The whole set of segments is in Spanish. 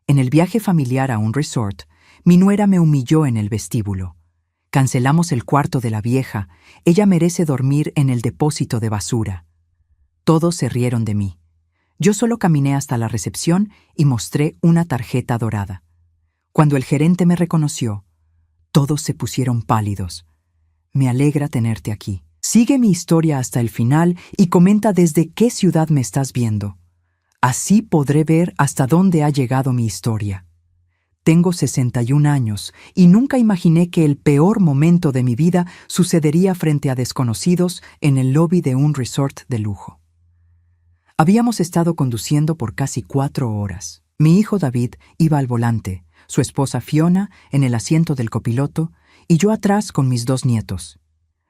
En el viaje familiar a un resort, mi nuera me humilló en el vestíbulo. Cancelamos el cuarto de la vieja. Ella merece dormir en el depósito de basura. Todos se rieron de mí. Yo solo caminé hasta la recepción y mostré una tarjeta dorada. Cuando el gerente me reconoció, todos se pusieron pálidos. Me alegra tenerte aquí. Sigue mi historia hasta el final y comenta desde qué ciudad me estás viendo. Así podré ver hasta dónde ha llegado mi historia. Tengo 61 años y nunca imaginé que el peor momento de mi vida sucedería frente a desconocidos en el lobby de un resort de lujo. Habíamos estado conduciendo por casi 4 horas. Mi hijo David iba al volante, su esposa Fiona en el asiento del copiloto y yo atrás con mis 2 nietos.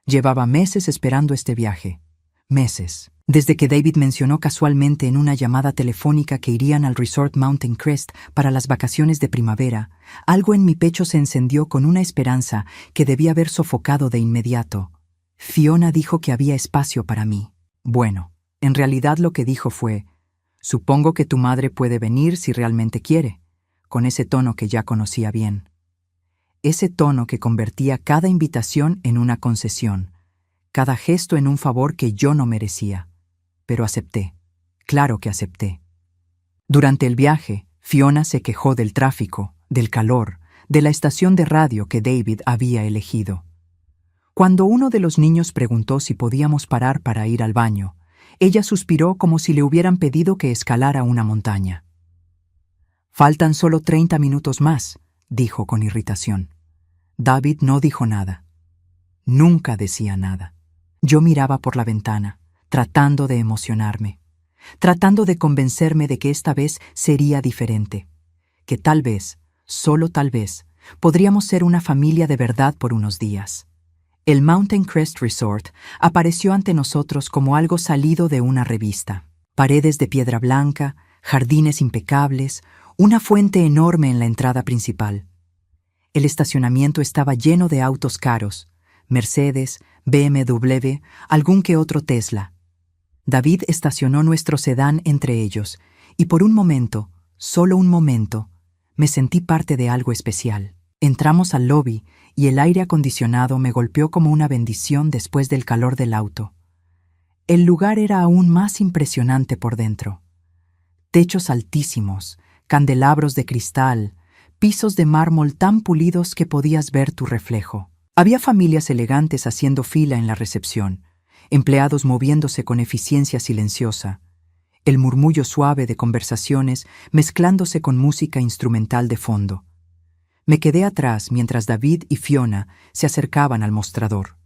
Llevaba meses esperando este viaje. Meses. Desde que David mencionó casualmente en una llamada telefónica que irían al Resort Mountain Crest para las vacaciones de primavera, algo en mi pecho se encendió con una esperanza que debía haber sofocado de inmediato. Fiona dijo que había espacio para mí. Bueno, en realidad lo que dijo fue: «Supongo que tu madre puede venir si realmente quiere», con ese tono que ya conocía bien. Ese tono que convertía cada invitación en una concesión, cada gesto en un favor que yo no merecía. Pero acepté. Claro que acepté. Durante el viaje, Fiona se quejó del tráfico, del calor, de la estación de radio que David había elegido. Cuando uno de los niños preguntó si podíamos parar para ir al baño, ella suspiró como si le hubieran pedido que escalara una montaña. «Faltan solo 30 minutos más», dijo con irritación. David no dijo nada. Nunca decía nada. Yo miraba por la ventana, tratando de emocionarme, tratando de convencerme de que esta vez sería diferente, que tal vez, solo tal vez, podríamos ser una familia de verdad por unos días. El Mountain Crest Resort apareció ante nosotros como algo salido de una revista. Paredes de piedra blanca, jardines impecables, una fuente enorme en la entrada principal. El estacionamiento estaba lleno de autos caros, Mercedes, BMW, algún que otro Tesla. David estacionó nuestro sedán entre ellos, y por un momento, solo un momento, me sentí parte de algo especial. Entramos al lobby y el aire acondicionado me golpeó como una bendición después del calor del auto. El lugar era aún más impresionante por dentro. Techos altísimos, candelabros de cristal, pisos de mármol tan pulidos que podías ver tu reflejo. Había familias elegantes haciendo fila en la recepción, empleados moviéndose con eficiencia silenciosa, el murmullo suave de conversaciones mezclándose con música instrumental de fondo. Me quedé atrás mientras David y Fiona se acercaban al mostrador.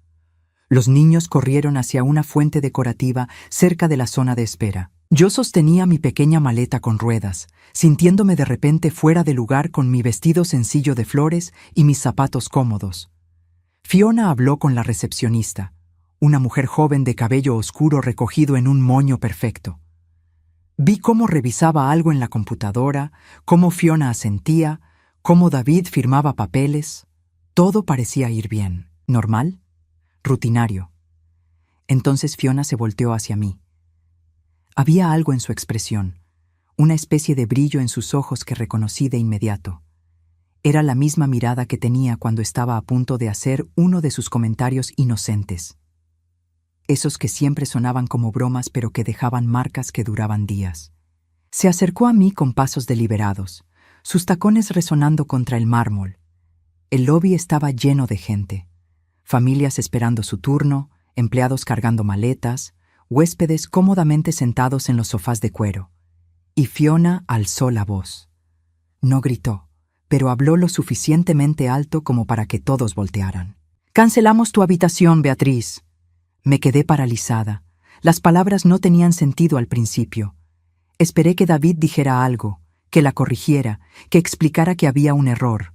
Los niños corrieron hacia una fuente decorativa cerca de la zona de espera. Yo sostenía mi pequeña maleta con ruedas, sintiéndome de repente fuera de lugar con mi vestido sencillo de flores y mis zapatos cómodos. Fiona habló con la recepcionista, una mujer joven de cabello oscuro recogido en un moño perfecto. Vi cómo revisaba algo en la computadora, cómo Fiona asentía, cómo David firmaba papeles. Todo parecía ir bien. ¿Normal? Rutinario. Entonces Fiona se volteó hacia mí. Había algo en su expresión, una especie de brillo en sus ojos que reconocí de inmediato. Era la misma mirada que tenía cuando estaba a punto de hacer uno de sus comentarios inocentes. Esos que siempre sonaban como bromas pero que dejaban marcas que duraban días. Se acercó a mí con pasos deliberados, sus tacones resonando contra el mármol. El lobby estaba lleno de gente. Familias esperando su turno, empleados cargando maletas, huéspedes cómodamente sentados en los sofás de cuero. Y Fiona alzó la voz. No gritó, pero habló lo suficientemente alto como para que todos voltearan. «Cancelamos tu habitación, Beatriz». Me quedé paralizada. Las palabras no tenían sentido al principio. Esperé que David dijera algo, que la corrigiera, que explicara que había un error.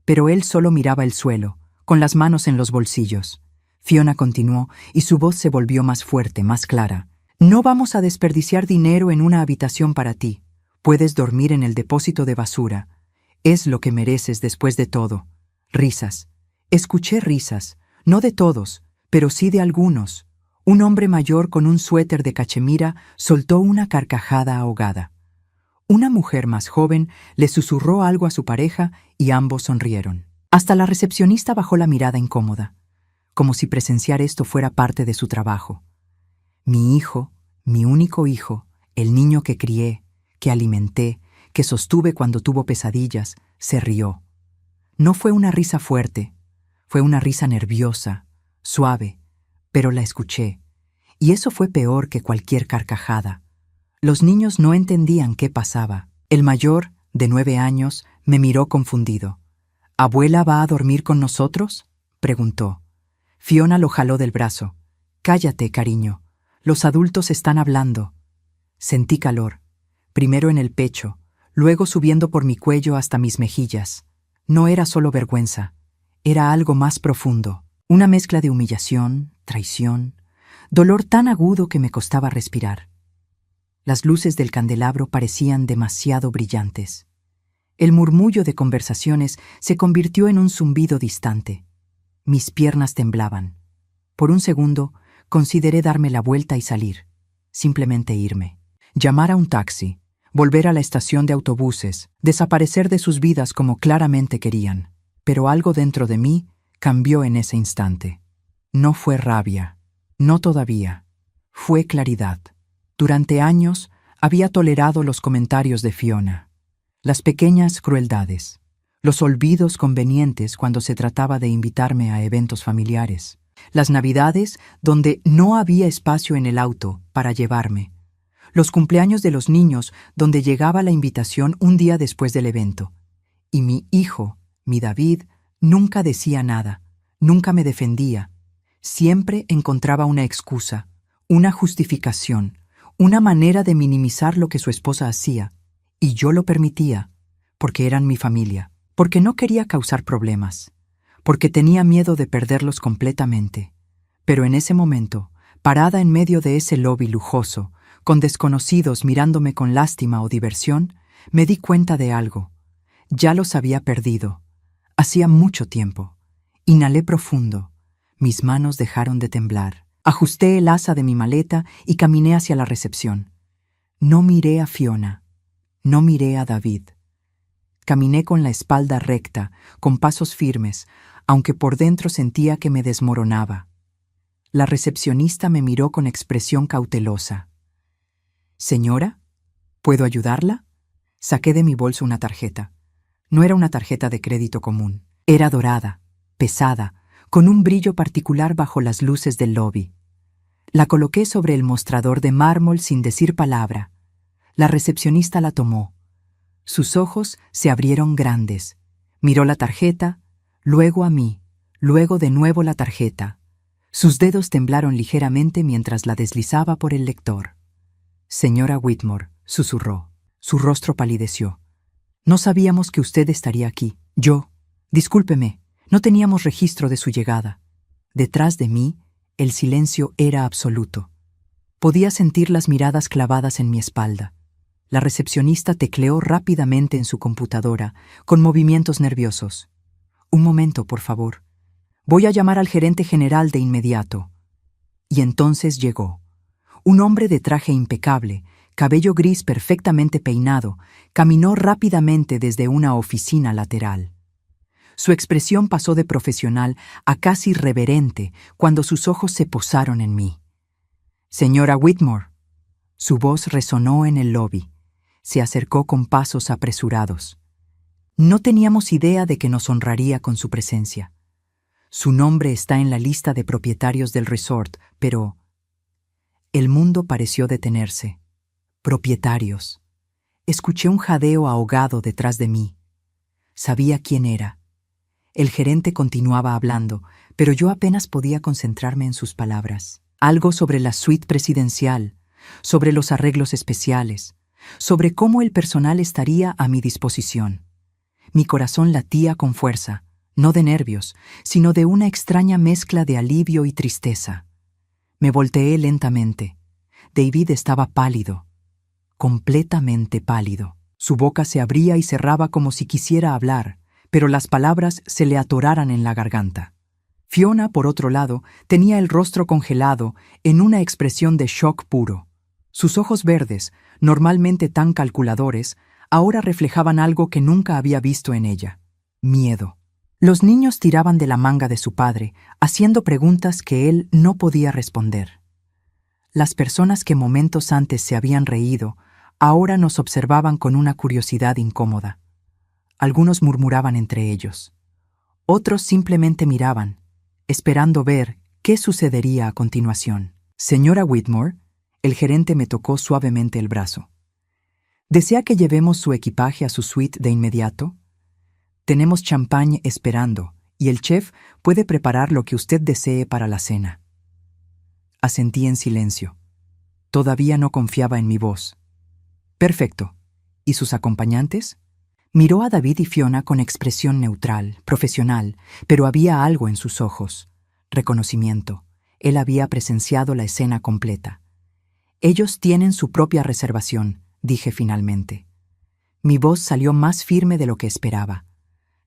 Pero él solo miraba el suelo, con las manos en los bolsillos. Fiona continuó y su voz se volvió más fuerte, más clara. «No vamos a desperdiciar dinero en una habitación para ti. Puedes dormir en el depósito de basura. Es lo que mereces después de todo». Risas. Escuché risas, no de todos, pero sí de algunos. Un hombre mayor con un suéter de cachemira soltó una carcajada ahogada. Una mujer más joven le susurró algo a su pareja y ambos sonrieron. Hasta la recepcionista bajó la mirada incómoda, como si presenciar esto fuera parte de su trabajo. Mi hijo, mi único hijo, el niño que crié, que alimenté, que sostuve cuando tuvo pesadillas, se rió. No fue una risa fuerte, fue una risa nerviosa, suave, pero la escuché, y eso fue peor que cualquier carcajada. Los niños no entendían qué pasaba. El mayor, de 9 años, me miró confundido. ¿Abuela va a dormir con nosotros?, preguntó. Fiona lo jaló del brazo. Cállate, cariño. Los adultos están hablando. Sentí calor, primero en el pecho, luego subiendo por mi cuello hasta mis mejillas. No era solo vergüenza, era algo más profundo, una mezcla de humillación, traición, dolor tan agudo que me costaba respirar. Las luces del candelabro parecían demasiado brillantes. El murmullo de conversaciones se convirtió en un zumbido distante. Mis piernas temblaban. Por un segundo, consideré darme la vuelta y salir, simplemente irme. Llamar a un taxi, volver a la estación de autobuses, desaparecer de sus vidas como claramente querían. Pero algo dentro de mí cambió en ese instante. No fue rabia, no todavía. Fue claridad. Durante años había tolerado los comentarios de Fiona, las pequeñas crueldades, los olvidos convenientes cuando se trataba de invitarme a eventos familiares, las navidades donde no había espacio en el auto para llevarme, los cumpleaños de los niños donde llegaba la invitación un día después del evento. Y mi hijo, mi David, nunca decía nada, nunca me defendía. Siempre encontraba una excusa, una justificación, una manera de minimizar lo que su esposa hacía, y yo lo permitía, porque eran mi familia, porque no quería causar problemas, porque tenía miedo de perderlos completamente. Pero en ese momento, parada en medio de ese lobby lujoso, con desconocidos mirándome con lástima o diversión, me di cuenta de algo. Ya los había perdido. Hacía mucho tiempo. Inhalé profundo. Mis manos dejaron de temblar. Ajusté el asa de mi maleta y caminé hacia la recepción. No miré a Fiona. No miré a David. Caminé con la espalda recta, con pasos firmes, aunque por dentro sentía que me desmoronaba. La recepcionista me miró con expresión cautelosa. «Señora, ¿puedo ayudarla?». Saqué de mi bolso una tarjeta. No era una tarjeta de crédito común. Era dorada, pesada, con un brillo particular bajo las luces del lobby. La coloqué sobre el mostrador de mármol sin decir palabra. La recepcionista la tomó. Sus ojos se abrieron grandes. Miró la tarjeta, luego a mí, luego de nuevo la tarjeta. Sus dedos temblaron ligeramente mientras la deslizaba por el lector. «Señora Whitmore», susurró. Su rostro palideció. «No sabíamos que usted estaría aquí. Discúlpeme, no teníamos registro de su llegada». Detrás de mí, el silencio era absoluto. Podía sentir las miradas clavadas en mi espalda. La recepcionista tecleó rápidamente en su computadora, con movimientos nerviosos. «Un momento, por favor. Voy a llamar al gerente general de inmediato». Y entonces llegó. Un hombre de traje impecable, cabello gris perfectamente peinado, caminó rápidamente desde una oficina lateral. Su expresión pasó de profesional a casi reverente cuando sus ojos se posaron en mí. «Señora Whitmore». Su voz resonó en el lobby. Se acercó con pasos apresurados. No teníamos idea de que nos honraría con su presencia. Su nombre está en la lista de propietarios del resort, pero... El mundo pareció detenerse. Propietarios. Escuché un jadeo ahogado detrás de mí. Sabía quién era. El gerente continuaba hablando, pero yo apenas podía concentrarme en sus palabras. Algo sobre la suite presidencial, sobre los arreglos especiales, sobre cómo el personal estaría a mi disposición. Mi corazón latía con fuerza, no de nervios, sino de una extraña mezcla de alivio y tristeza. Me volteé lentamente. David estaba pálido, completamente pálido. Su boca se abría y cerraba como si quisiera hablar, pero las palabras se le atoraran en la garganta. Fiona, por otro lado, tenía el rostro congelado en una expresión de shock puro. Sus ojos verdes, normalmente tan calculadores, ahora reflejaban algo que nunca había visto en ella: miedo. Los niños tiraban de la manga de su padre, haciendo preguntas que él no podía responder. Las personas que momentos antes se habían reído, ahora nos observaban con una curiosidad incómoda. Algunos murmuraban entre ellos. Otros simplemente miraban, esperando ver qué sucedería a continuación. Señora Whitmore, el gerente me tocó suavemente el brazo. ¿Desea que llevemos su equipaje a su suite de inmediato? Tenemos champán esperando, y el chef puede preparar lo que usted desee para la cena. Asentí en silencio. Todavía no confiaba en mi voz. Perfecto. ¿Y sus acompañantes? Miró a David y Fiona con expresión neutral, profesional, pero había algo en sus ojos. Reconocimiento. Él había presenciado la escena completa. Ellos tienen su propia reservación, dije finalmente. Mi voz salió más firme de lo que esperaba.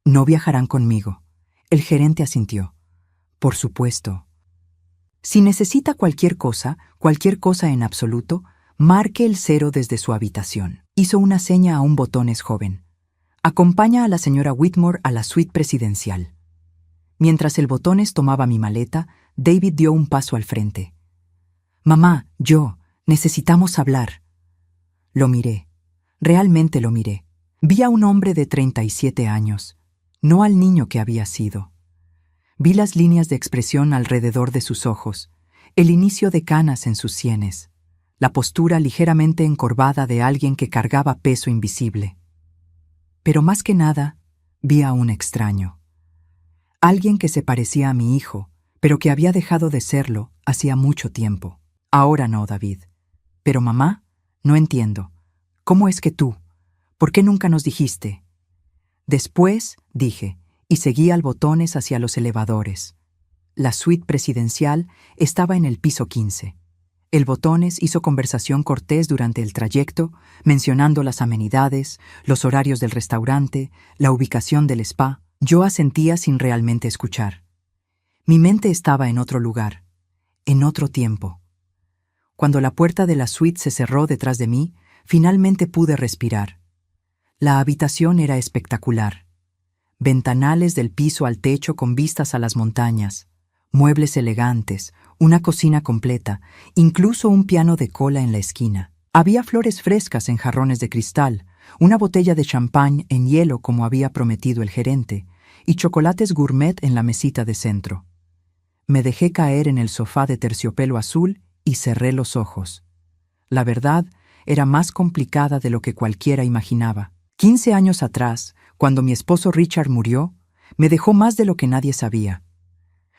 No viajarán conmigo. El gerente asintió. Por supuesto. Si necesita cualquier cosa en absoluto, marque el 0 desde su habitación. Hizo una seña a un botones joven. Acompaña a la señora Whitmore a la suite presidencial. Mientras el botones tomaba mi maleta, David dio un paso al frente. Mamá, necesitamos hablar. Lo miré. Realmente lo miré. Vi a un hombre de 37 años, no al niño que había sido. Vi las líneas de expresión alrededor de sus ojos, el inicio de canas en sus sienes, la postura ligeramente encorvada de alguien que cargaba peso invisible. Pero más que nada, vi a un extraño. Alguien que se parecía a mi hijo, pero que había dejado de serlo hacía mucho tiempo. Ahora no, David. Pero mamá, no entiendo. ¿Cómo es que tú? ¿Por qué nunca nos dijiste? Después, dije, y seguí al botones hacia los elevadores. La suite presidencial estaba en el piso 15. El botones hizo conversación cortés durante el trayecto, mencionando las amenidades, los horarios del restaurante, la ubicación del spa. Yo asentía sin realmente escuchar. Mi mente estaba en otro lugar, en otro tiempo. Cuando la puerta de la suite se cerró detrás de mí, finalmente pude respirar. La habitación era espectacular. Ventanales del piso al techo con vistas a las montañas, muebles elegantes, una cocina completa, incluso un piano de cola en la esquina. Había flores frescas en jarrones de cristal, una botella de champán en hielo como había prometido el gerente, y chocolates gourmet en la mesita de centro. Me dejé caer en el sofá de terciopelo azul y cerré los ojos. La verdad era más complicada de lo que cualquiera imaginaba. 15 años atrás, cuando mi esposo Richard murió, me dejó más de lo que nadie sabía.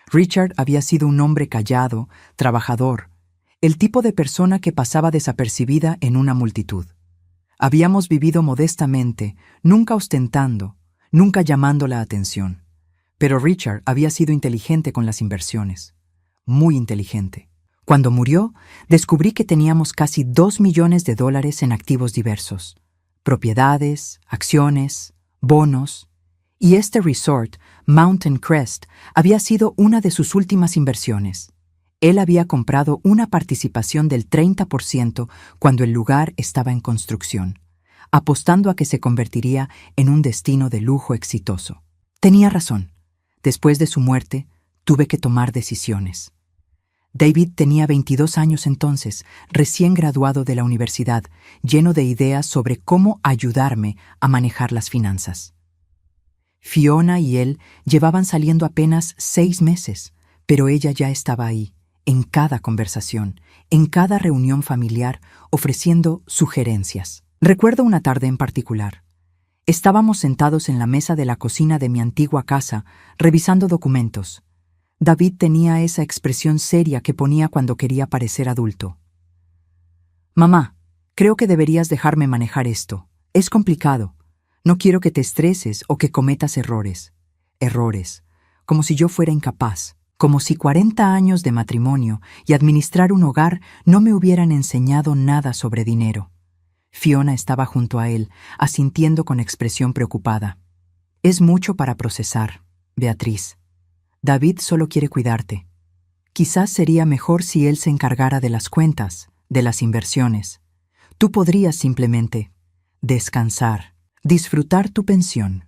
Richard había sido un hombre callado, trabajador, el tipo de persona que pasaba desapercibida en una multitud. Habíamos vivido modestamente, nunca ostentando, nunca llamando la atención. Pero Richard había sido inteligente con las inversiones, muy inteligente. Cuando murió, descubrí que teníamos casi $2 millones en activos diversos, propiedades, acciones, bonos, y este resort, Mountain Crest, había sido una de sus últimas inversiones. Él había comprado una participación del 30% cuando el lugar estaba en construcción, apostando a que se convertiría en un destino de lujo exitoso. Tenía razón. Después de su muerte, tuve que tomar decisiones. David tenía 22 años entonces, recién graduado de la universidad, lleno de ideas sobre cómo ayudarme a manejar las finanzas. Fiona y él llevaban saliendo apenas 6 meses, pero ella ya estaba ahí, en cada conversación, en cada reunión familiar, ofreciendo sugerencias. Recuerdo una tarde en particular. Estábamos sentados en la mesa de la cocina de mi antigua casa, revisando documentos. David tenía esa expresión seria que ponía cuando quería parecer adulto. «Mamá, creo que deberías dejarme manejar esto. Es complicado. No quiero que te estreses o que cometas errores. Errores. Como si yo fuera incapaz. Como si 40 años de matrimonio y administrar un hogar no me hubieran enseñado nada sobre dinero». Fiona estaba junto a él, asintiendo con expresión preocupada. «Es mucho para procesar, Beatriz. David solo quiere cuidarte. Quizás sería mejor si él se encargara de las cuentas, de las inversiones. Tú podrías simplemente descansar, disfrutar tu pensión.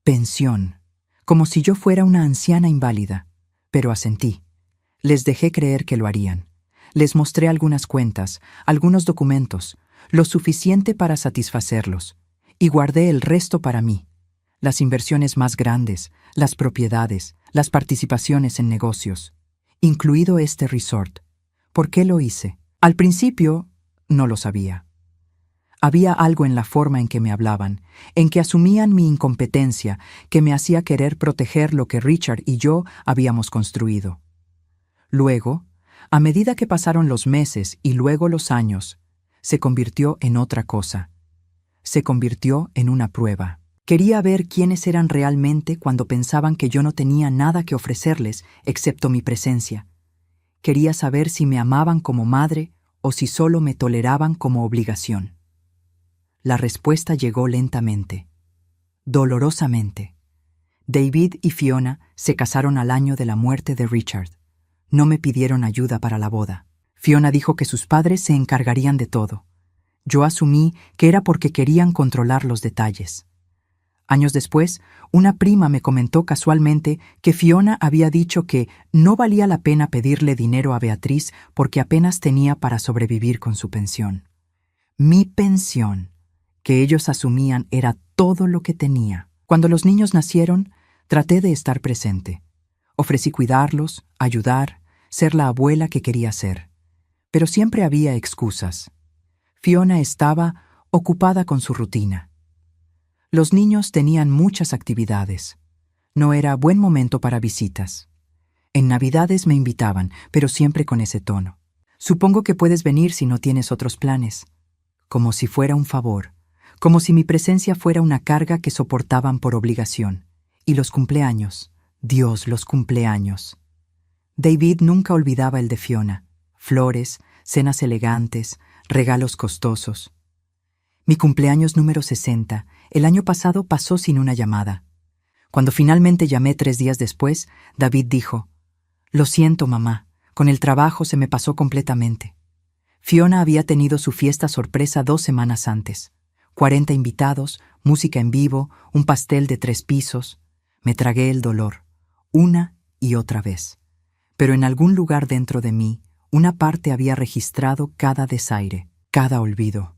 Pensión, como si yo fuera una anciana inválida. Pero asentí. Les dejé creer que lo harían. Les mostré algunas cuentas, algunos documentos, lo suficiente para satisfacerlos, y guardé el resto para mí. Las inversiones más grandes, las propiedades, las participaciones en negocios, incluido este resort. ¿Por qué lo hice? Al principio, no lo sabía. Había algo en la forma en que me hablaban, en que asumían mi incompetencia, que me hacía querer proteger lo que Richard y yo habíamos construido. Luego, a medida que pasaron los meses y luego los años, se convirtió en otra cosa. Se convirtió en una prueba. Quería ver quiénes eran realmente cuando pensaban que yo no tenía nada que ofrecerles excepto mi presencia. Quería saber si me amaban como madre o si solo me toleraban como obligación. La respuesta llegó lentamente, dolorosamente. David y Fiona se casaron al año de la muerte de Richard. No me pidieron ayuda para la boda. Fiona dijo que sus padres se encargarían de todo. Yo asumí que era porque querían controlar los detalles. Años después, una prima me comentó casualmente que Fiona había dicho que no valía la pena pedirle dinero a Beatriz porque apenas tenía para sobrevivir con su pensión. Mi pensión, que ellos asumían era todo lo que tenía. Cuando los niños nacieron, traté de estar presente. Ofrecí cuidarlos, ayudar, ser la abuela que quería ser. Pero siempre había excusas. Fiona estaba ocupada con su rutina. Los niños tenían muchas actividades. No era buen momento para visitas. En Navidades me invitaban, pero siempre con ese tono. Supongo que puedes venir si no tienes otros planes. Como si fuera un favor. Como si mi presencia fuera una carga que soportaban por obligación. Y los cumpleaños. Dios, los cumpleaños. David nunca olvidaba el de Fiona. Flores, cenas elegantes, regalos costosos. Mi cumpleaños número 60, el año pasado, pasó sin una llamada. Cuando finalmente llamé 3 días después, David dijo: «Lo siento, mamá, con el trabajo se me pasó completamente». Fiona había tenido su fiesta sorpresa 2 semanas antes. 40 invitados, música en vivo, un pastel de 3 pisos. Me tragué el dolor, una y otra vez. Pero en algún lugar dentro de mí, una parte había registrado cada desaire, cada olvido,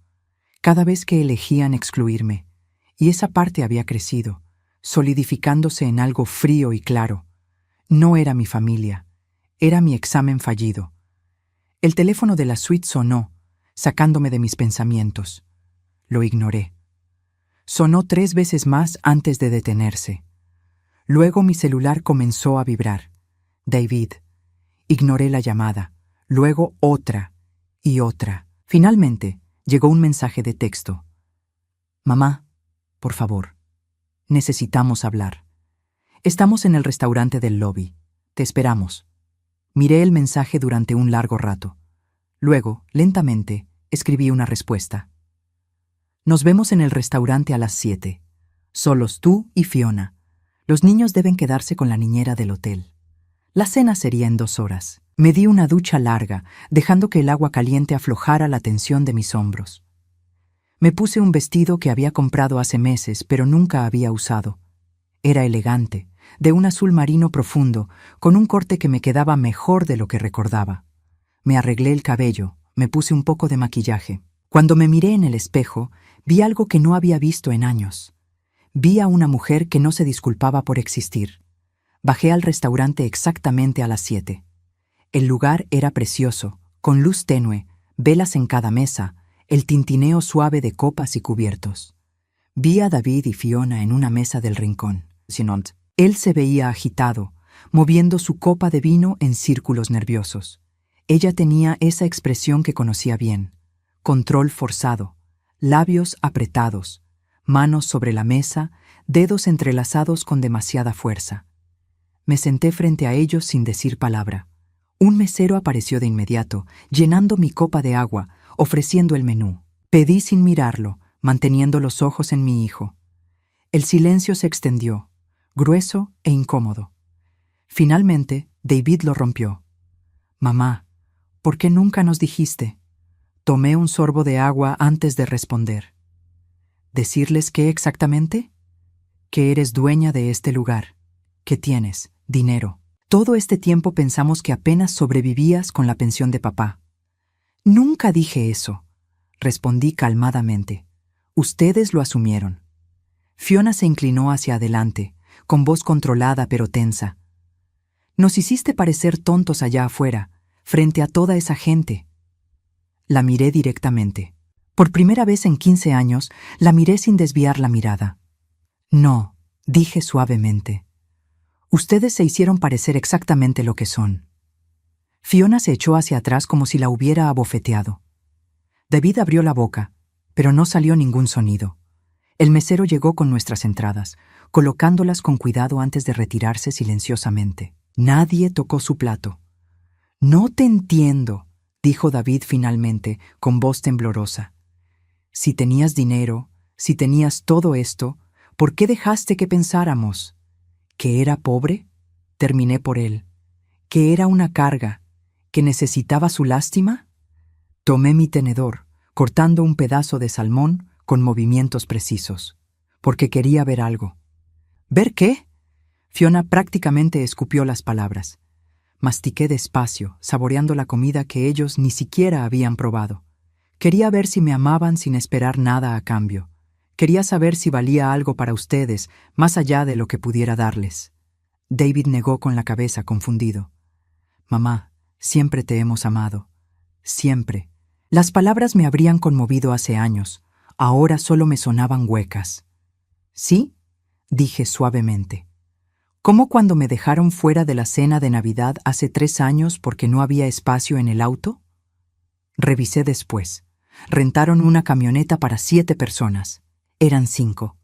cada vez que elegían excluirme. Y esa parte había crecido, solidificándose en algo frío y claro. No era mi familia, era mi examen fallido. El teléfono de la suite sonó, sacándome de mis pensamientos. Lo ignoré. Sonó 3 veces más antes de detenerse. Luego mi celular comenzó a vibrar. David. Ignoré la llamada. Luego otra y otra. Finalmente, llegó un mensaje de texto. «Mamá, por favor, necesitamos hablar. Estamos en el restaurante del lobby. Te esperamos». Miré el mensaje durante un largo rato. Luego, lentamente, escribí una respuesta. «Nos vemos en el restaurante a las 7. Solos tú y Fiona. Los niños deben quedarse con la niñera del hotel. La cena sería en 2 horas». Me di una ducha larga, dejando que el agua caliente aflojara la tensión de mis hombros. Me puse un vestido que había comprado hace meses, pero nunca había usado. Era elegante, de un azul marino profundo, con un corte que me quedaba mejor de lo que recordaba. Me arreglé el cabello, me puse un poco de maquillaje. Cuando me miré en el espejo, vi algo que no había visto en años. Vi a una mujer que no se disculpaba por existir. Bajé al restaurante exactamente a las 7. El lugar era precioso, con luz tenue, velas en cada mesa, el tintineo suave de copas y cubiertos. Vi a David y Fiona en una mesa del rincón. Él se veía agitado, moviendo su copa de vino en círculos nerviosos. Ella tenía esa expresión que conocía bien: control forzado, labios apretados, manos sobre la mesa, dedos entrelazados con demasiada fuerza. Me senté frente a ellos sin decir palabra. Un mesero apareció de inmediato, llenando mi copa de agua, ofreciendo el menú. Pedí sin mirarlo, manteniendo los ojos en mi hijo. El silencio se extendió, grueso e incómodo. Finalmente, David lo rompió. «Mamá, ¿por qué nunca nos dijiste?» Tomé un sorbo de agua antes de responder. ¿Decirles qué exactamente? Que eres dueña de este lugar, que tienes dinero. Todo este tiempo pensamos que apenas sobrevivías con la pensión de papá. Nunca dije eso, respondí calmadamente. Ustedes lo asumieron. Fiona se inclinó hacia adelante, con voz controlada pero tensa. Nos hiciste parecer tontos allá afuera, frente a toda esa gente. La miré directamente. Por primera vez en 15 años, la miré sin desviar la mirada. No, dije suavemente. Ustedes se hicieron parecer exactamente lo que son. Fiona se echó hacia atrás como si la hubiera abofeteado. David abrió la boca, pero no salió ningún sonido. El mesero llegó con nuestras entradas, colocándolas con cuidado antes de retirarse silenciosamente. Nadie tocó su plato. No te entiendo, dijo David finalmente, con voz temblorosa. Si tenías dinero, si tenías todo esto, ¿por qué dejaste que pensáramos? ¿Que era pobre? Terminé por él. ¿Que era una carga? ¿Que necesitaba su lástima? Tomé mi tenedor, cortando un pedazo de salmón con movimientos precisos, porque quería ver algo. ¿Ver qué? Fiona prácticamente escupió las palabras. Mastiqué despacio, saboreando la comida que ellos ni siquiera habían probado. Quería ver si me amaban sin esperar nada a cambio. Quería saber si valía algo para ustedes, más allá de lo que pudiera darles. David negó con la cabeza, confundido. Mamá, siempre te hemos amado. Siempre. Las palabras me habrían conmovido hace años. Ahora solo me sonaban huecas. ¿Sí? Dije suavemente. ¿Cómo cuando me dejaron fuera de la cena de Navidad hace 3 años porque no había espacio en el auto? Revisé después. Rentaron una camioneta para 7 personas. Eran 5.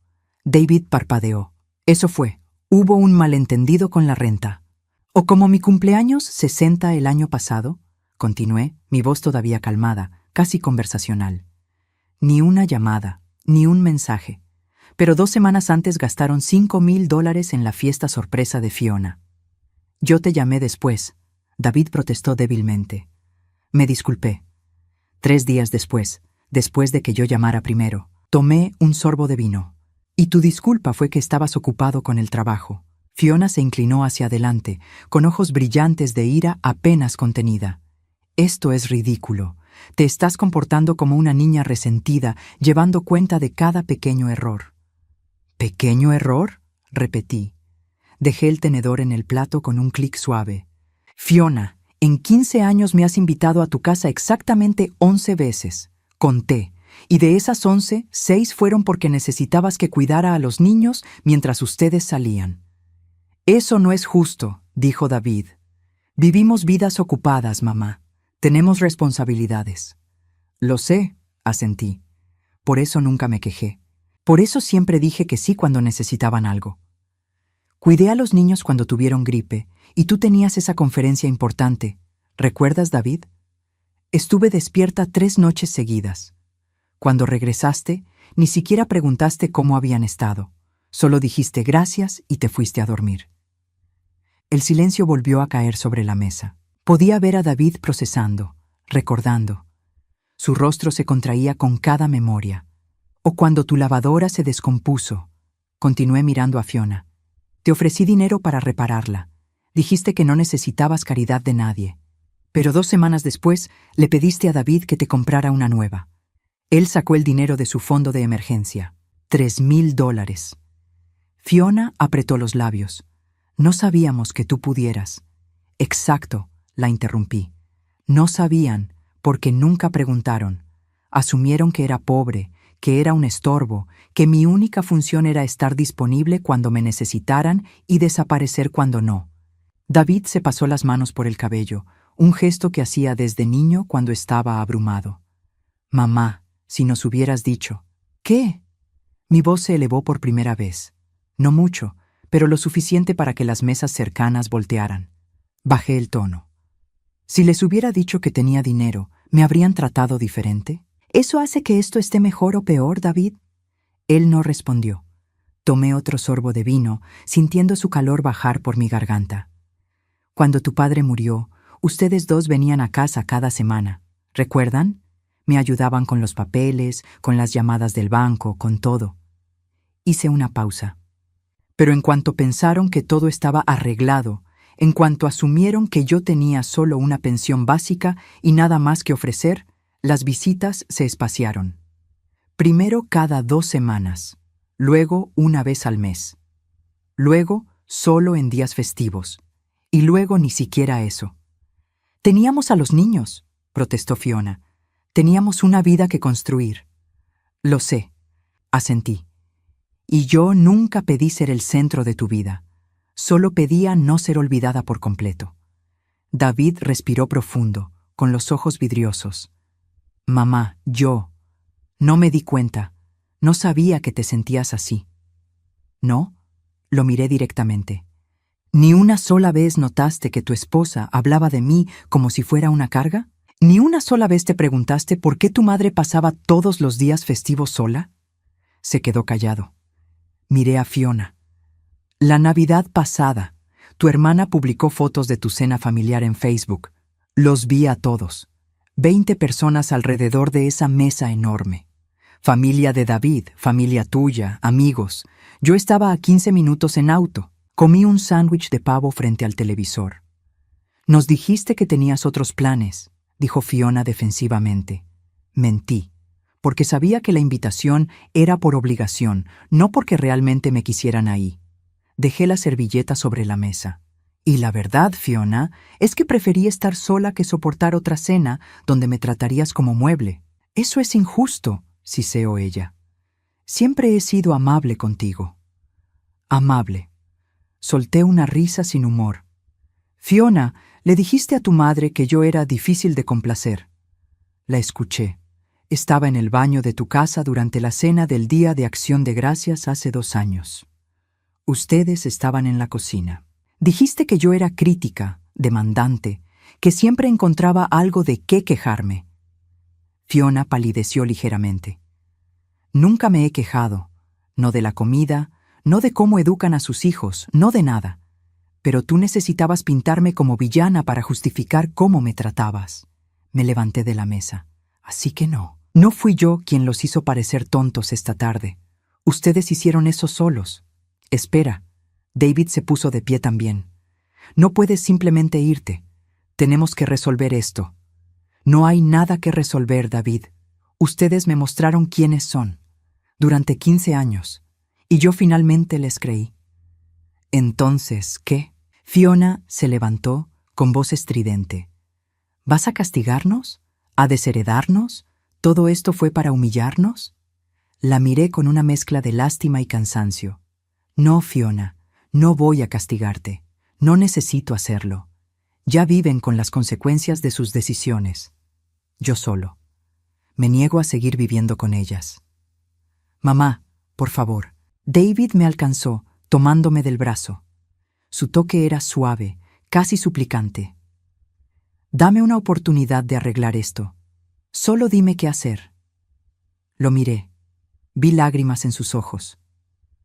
David parpadeó. Eso fue. Hubo un malentendido con la renta. ¿O como mi cumpleaños 60 el año pasado? Continué, mi voz todavía calmada, casi conversacional. Ni una llamada, ni un mensaje. Pero 2 semanas antes gastaron $5,000 en la fiesta sorpresa de Fiona. Yo te llamé después. David protestó débilmente. Me disculpé. 3 días después de que yo llamara primero, tomé un sorbo de vino. Y tu disculpa fue que estabas ocupado con el trabajo. Fiona se inclinó hacia adelante, con ojos brillantes de ira apenas contenida. Esto es ridículo. Te estás comportando como una niña resentida, llevando cuenta de cada pequeño error. ¿Pequeño error? Repetí. Dejé el tenedor en el plato con un clic suave. Fiona, en 15 años me has invitado a tu casa exactamente 11 veces. Conté. Y de esas 11, 6 fueron porque necesitabas que cuidara a los niños mientras ustedes salían. Eso no es justo, dijo David. Vivimos vidas ocupadas, mamá. Tenemos responsabilidades. Lo sé, asentí. Por eso nunca me quejé. Por eso siempre dije que sí cuando necesitaban algo. Cuidé a los niños cuando tuvieron gripe, y tú tenías esa conferencia importante. ¿Recuerdas, David? Estuve despierta 3 noches seguidas. Cuando regresaste, ni siquiera preguntaste cómo habían estado. Solo dijiste gracias y te fuiste a dormir. El silencio volvió a caer sobre la mesa. Podía ver a David procesando, recordando. Su rostro se contraía con cada memoria. O cuando tu lavadora se descompuso. Continué mirando a Fiona. Te ofrecí dinero para repararla. Dijiste que no necesitabas caridad de nadie. Pero 2 semanas después le pediste a David que te comprara una nueva. Él sacó el dinero de su fondo de emergencia. $3,000. Fiona apretó los labios. No sabíamos que tú pudieras. Exacto, la interrumpí. No sabían, porque nunca preguntaron. Asumieron que era pobre, que era un estorbo, que mi única función era estar disponible cuando me necesitaran y desaparecer cuando no. David se pasó las manos por el cabello, un gesto que hacía desde niño cuando estaba abrumado. Mamá, si nos hubieras dicho. ¿Qué? Mi voz se elevó por primera vez. No mucho, pero lo suficiente para que las mesas cercanas voltearan. Bajé el tono. Si les hubiera dicho que tenía dinero, ¿me habrían tratado diferente? ¿Eso hace que esto esté mejor o peor, David? Él no respondió. Tomé otro sorbo de vino, sintiendo su calor bajar por mi garganta. Cuando tu padre murió, ustedes 2 venían a casa cada semana. ¿Recuerdan? Me ayudaban con los papeles, con las llamadas del banco, con todo. Hice una pausa. Pero en cuanto pensaron que todo estaba arreglado, en cuanto asumieron que yo tenía solo una pensión básica y nada más que ofrecer, las visitas se espaciaron. Primero cada 2 semanas, luego una vez al mes. Luego solo en días festivos. Y luego ni siquiera eso. Teníamos a los niños, protestó Fiona. Teníamos una vida que construir. Lo sé, asentí. Y yo nunca pedí ser el centro de tu vida. Solo pedía no ser olvidada por completo. David respiró profundo, con los ojos vidriosos. Mamá, no me di cuenta. No sabía que te sentías así. ¿No? Lo miré directamente. ¿Ni una sola vez notaste que tu esposa hablaba de mí como si fuera una carga? ¿Ni una sola vez te preguntaste por qué tu madre pasaba todos los días festivos sola? Se quedó callado. Miré a Fiona. La Navidad pasada, tu hermana publicó fotos de tu cena familiar en Facebook. Los vi a todos. 20 personas alrededor de esa mesa enorme. Familia de David, familia tuya, amigos. Yo estaba a 15 minutos en auto. Comí un sándwich de pavo frente al televisor. Nos dijiste que tenías otros planes, dijo Fiona defensivamente. Mentí, porque sabía que la invitación era por obligación, no porque realmente me quisieran ahí. Dejé la servilleta sobre la mesa. Y la verdad, Fiona, es que preferí estar sola que soportar otra cena donde me tratarías como mueble. Eso es injusto, siseó ella. Siempre he sido amable contigo. Amable. Solté una risa sin humor. Fiona, le dijiste a tu madre que yo era difícil de complacer. La escuché. Estaba en el baño de tu casa durante la cena del Día de Acción de Gracias hace 2 años. Ustedes estaban en la cocina. Dijiste que yo era crítica, demandante, que siempre encontraba algo de qué quejarme. Fiona palideció ligeramente. Nunca me he quejado, no de la comida, no de cómo educan a sus hijos, no de nada. Pero tú necesitabas pintarme como villana para justificar cómo me tratabas. Me levanté de la mesa. Así que no. No fui yo quien los hizo parecer tontos esta tarde. Ustedes hicieron eso solos. Espera. David se puso de pie también. No puedes simplemente irte. Tenemos que resolver esto. No hay nada que resolver, David. Ustedes me mostraron quiénes son. Durante 15 años. Y yo finalmente les creí. Entonces, ¿qué? Fiona se levantó con voz estridente. ¿Vas a castigarnos? ¿A desheredarnos? ¿Todo esto fue para humillarnos? La miré con una mezcla de lástima y cansancio. No, Fiona, no voy a castigarte. No necesito hacerlo. Ya viven con las consecuencias de sus decisiones. Yo solo. Me niego a seguir viviendo con ellas. Mamá, por favor. David me alcanzó, tomándome del brazo. Su toque era suave, casi suplicante. Dame una oportunidad de arreglar esto. Solo dime qué hacer. Lo miré. Vi lágrimas en sus ojos.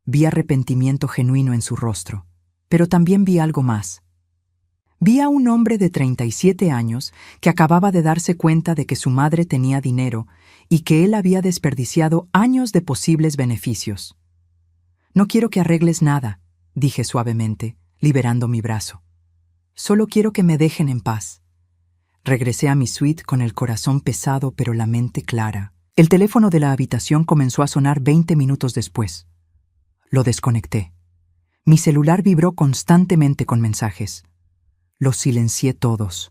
Vi arrepentimiento genuino en su rostro. Pero también vi algo más. Vi a un hombre de 37 años que acababa de darse cuenta de que su madre tenía dinero y que él había desperdiciado años de posibles beneficios. No quiero que arregles nada, dije suavemente, liberando mi brazo. Solo quiero que me dejen en paz. Regresé a mi suite con el corazón pesado pero la mente clara. El teléfono de la habitación comenzó a sonar 20 minutos después. Lo desconecté. Mi celular vibró constantemente con mensajes. Los silencié todos.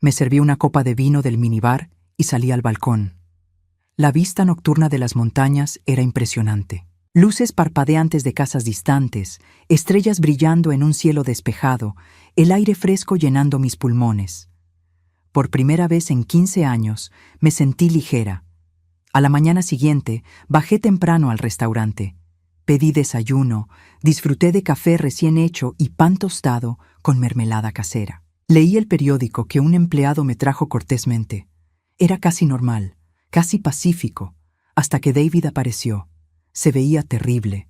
Me serví una copa de vino del minibar y salí al balcón. La vista nocturna de las montañas era impresionante. Luces parpadeantes de casas distantes, estrellas brillando en un cielo despejado, el aire fresco llenando mis pulmones. Por primera vez en 15 años me sentí ligera. A la mañana siguiente bajé temprano al restaurante. Pedí desayuno, disfruté de café recién hecho y pan tostado con mermelada casera. Leí el periódico que un empleado me trajo cortésmente. Era casi normal, casi pacífico, hasta que David apareció. Se veía terrible.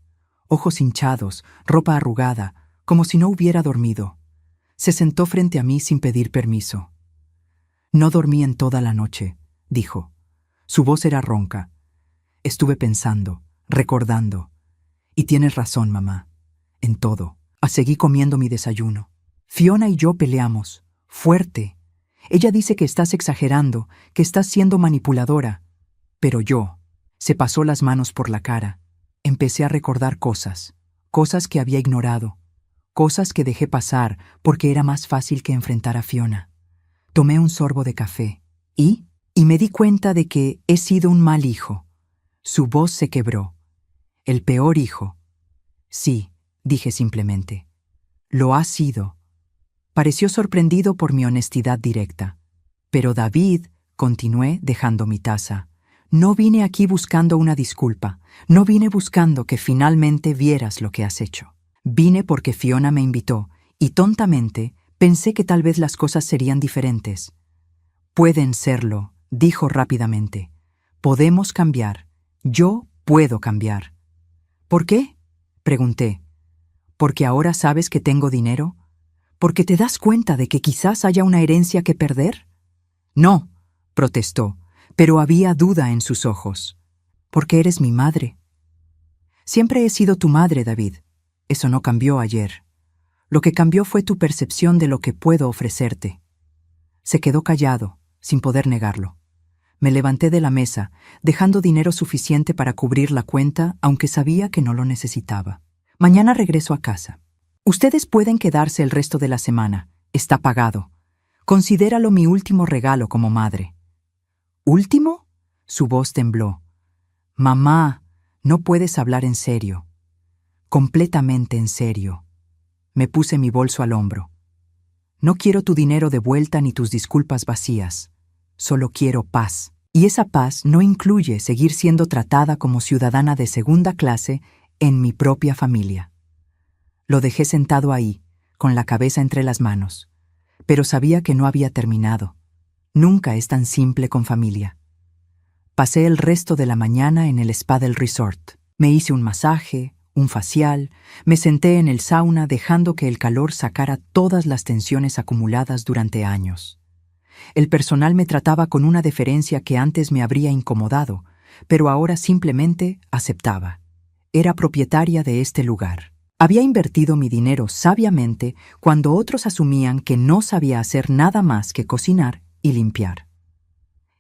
Ojos hinchados, ropa arrugada, como si no hubiera dormido. Se sentó frente a mí sin pedir permiso. No dormí en toda la noche, dijo. Su voz era ronca. Estuve pensando, recordando. Y tienes razón, mamá. En todo. Seguí comiendo mi desayuno. Fiona y yo peleamos. Fuerte. Ella dice que estás exagerando, que estás siendo manipuladora. Pero yo. Se pasó las manos por la cara. Empecé a recordar cosas que había ignorado, cosas que dejé pasar porque era más fácil que enfrentar a Fiona. Tomé un sorbo de café y me di cuenta de que he sido un mal hijo. Su voz se quebró. El peor hijo. Sí, dije simplemente. Lo ha sido. Pareció sorprendido por mi honestidad directa. Pero David, continué dejando mi taza. No vine aquí buscando una disculpa. No vine buscando que finalmente vieras lo que has hecho. Vine porque Fiona me invitó, y tontamente pensé que tal vez las cosas serían diferentes. Pueden serlo, dijo rápidamente. Podemos cambiar. Yo puedo cambiar. ¿Por qué? Pregunté. ¿Porque ahora sabes que tengo dinero? ¿Porque te das cuenta de que quizás haya una herencia que perder? No, protestó, pero había duda en sus ojos. Porque eres mi madre. Siempre he sido tu madre, David. Eso no cambió ayer. Lo que cambió fue tu percepción de lo que puedo ofrecerte. Se quedó callado, sin poder negarlo. Me levanté de la mesa, dejando dinero suficiente para cubrir la cuenta, aunque sabía que no lo necesitaba. Mañana regreso a casa. Ustedes pueden quedarse el resto de la semana. Está pagado. Considéralo mi último regalo como madre. ¿Último? Su voz tembló. Mamá, no puedes hablar en serio. Completamente en serio. Me puse mi bolso al hombro. No quiero tu dinero de vuelta ni tus disculpas vacías. Solo quiero paz. Y esa paz no incluye seguir siendo tratada como ciudadana de segunda clase en mi propia familia. Lo dejé sentado ahí, con la cabeza entre las manos. Pero sabía que no había terminado. Nunca es tan simple con familia. Pasé el resto de la mañana en el spa del resort. Me hice un masaje, un facial, me senté en el sauna dejando que el calor sacara todas las tensiones acumuladas durante años. El personal me trataba con una deferencia que antes me habría incomodado, pero ahora simplemente aceptaba. Era propietaria de este lugar. Había invertido mi dinero sabiamente cuando otros asumían que no sabía hacer nada más que cocinar y limpiar.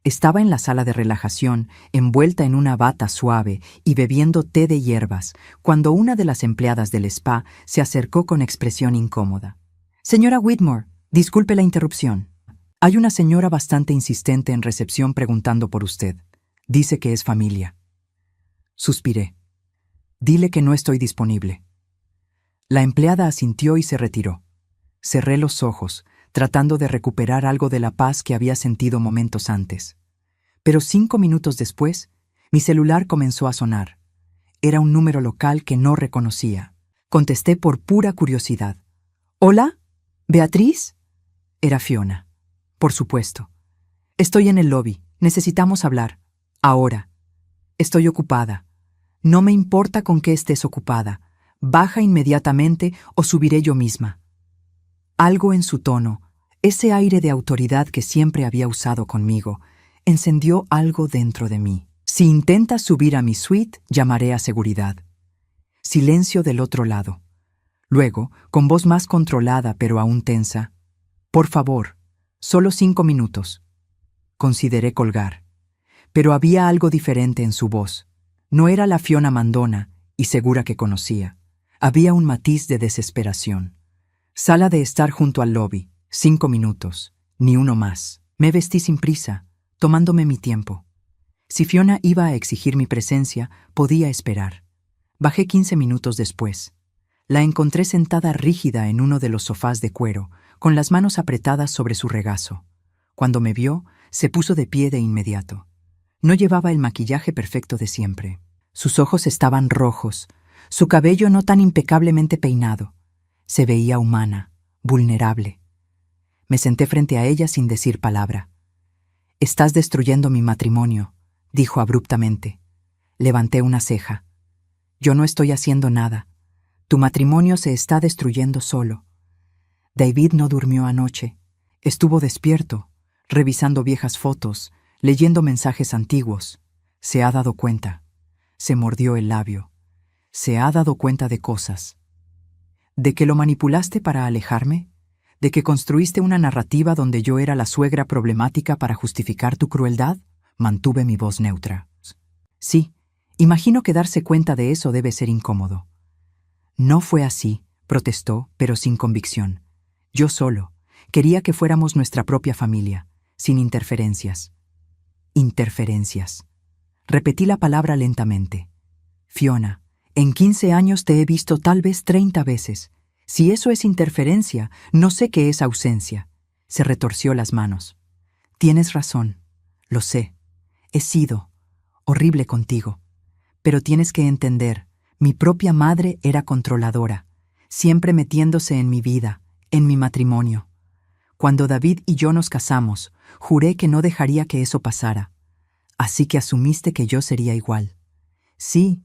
Estaba en la sala de relajación, envuelta en una bata suave y bebiendo té de hierbas, cuando una de las empleadas del spa se acercó con expresión incómoda. «Señora Whitmore, disculpe la interrupción. Hay una señora bastante insistente en recepción preguntando por usted. Dice que es familia». Suspiré. «Dile que no estoy disponible». La empleada asintió y se retiró. Cerré los ojos, tratando de recuperar algo de la paz que había sentido momentos antes. Pero 5 minutos después, mi celular comenzó a sonar. Era un número local que no reconocía. Contesté por pura curiosidad. «¿Hola? ¿Beatriz?» Era Fiona. «Por supuesto. Estoy en el lobby. Necesitamos hablar. Ahora. Estoy ocupada. No me importa con qué estés ocupada. Baja inmediatamente o subiré yo misma». Algo en su tono, ese aire de autoridad que siempre había usado conmigo, encendió algo dentro de mí. «Si intentas subir a mi suite, llamaré a seguridad». Silencio del otro lado. Luego, con voz más controlada pero aún tensa, «Por favor, solo 5 minutos». Consideré colgar. Pero había algo diferente en su voz. No era la Fiona mandona y segura que conocía. Había un matiz de desesperación. Sala de estar junto al lobby. 5 minutos. Ni uno más. Me vestí sin prisa, tomándome mi tiempo. Si Fiona iba a exigir mi presencia, podía esperar. Bajé 15 minutos después. La encontré sentada rígida en uno de los sofás de cuero, con las manos apretadas sobre su regazo. Cuando me vio, se puso de pie de inmediato. No llevaba el maquillaje perfecto de siempre. Sus ojos estaban rojos, su cabello no tan impecablemente peinado. Se veía humana, vulnerable. Me senté frente a ella sin decir palabra. «Estás destruyendo mi matrimonio», dijo abruptamente. Levanté una ceja. «Yo no estoy haciendo nada. Tu matrimonio se está destruyendo solo». David no durmió anoche. Estuvo despierto, revisando viejas fotos, leyendo mensajes antiguos. Se ha dado cuenta. Se mordió el labio. Se ha dado cuenta de cosas. ¿De que lo manipulaste para alejarme? ¿De que construiste una narrativa donde yo era la suegra problemática para justificar tu crueldad? Mantuve mi voz neutra. Sí, imagino que darse cuenta de eso debe ser incómodo. No fue así, protestó, pero sin convicción. Yo solo. Quería que fuéramos nuestra propia familia, sin interferencias. Interferencias. Repetí la palabra lentamente. Fiona, en 15 años te he visto tal vez 30 veces. Si eso es interferencia, no sé qué es ausencia. Se retorció las manos. Tienes razón. Lo sé. He sido horrible contigo. Pero tienes que entender, mi propia madre era controladora, siempre metiéndose en mi vida, en mi matrimonio. Cuando David y yo nos casamos, juré que no dejaría que eso pasara. Así que asumiste que yo sería igual. Sí,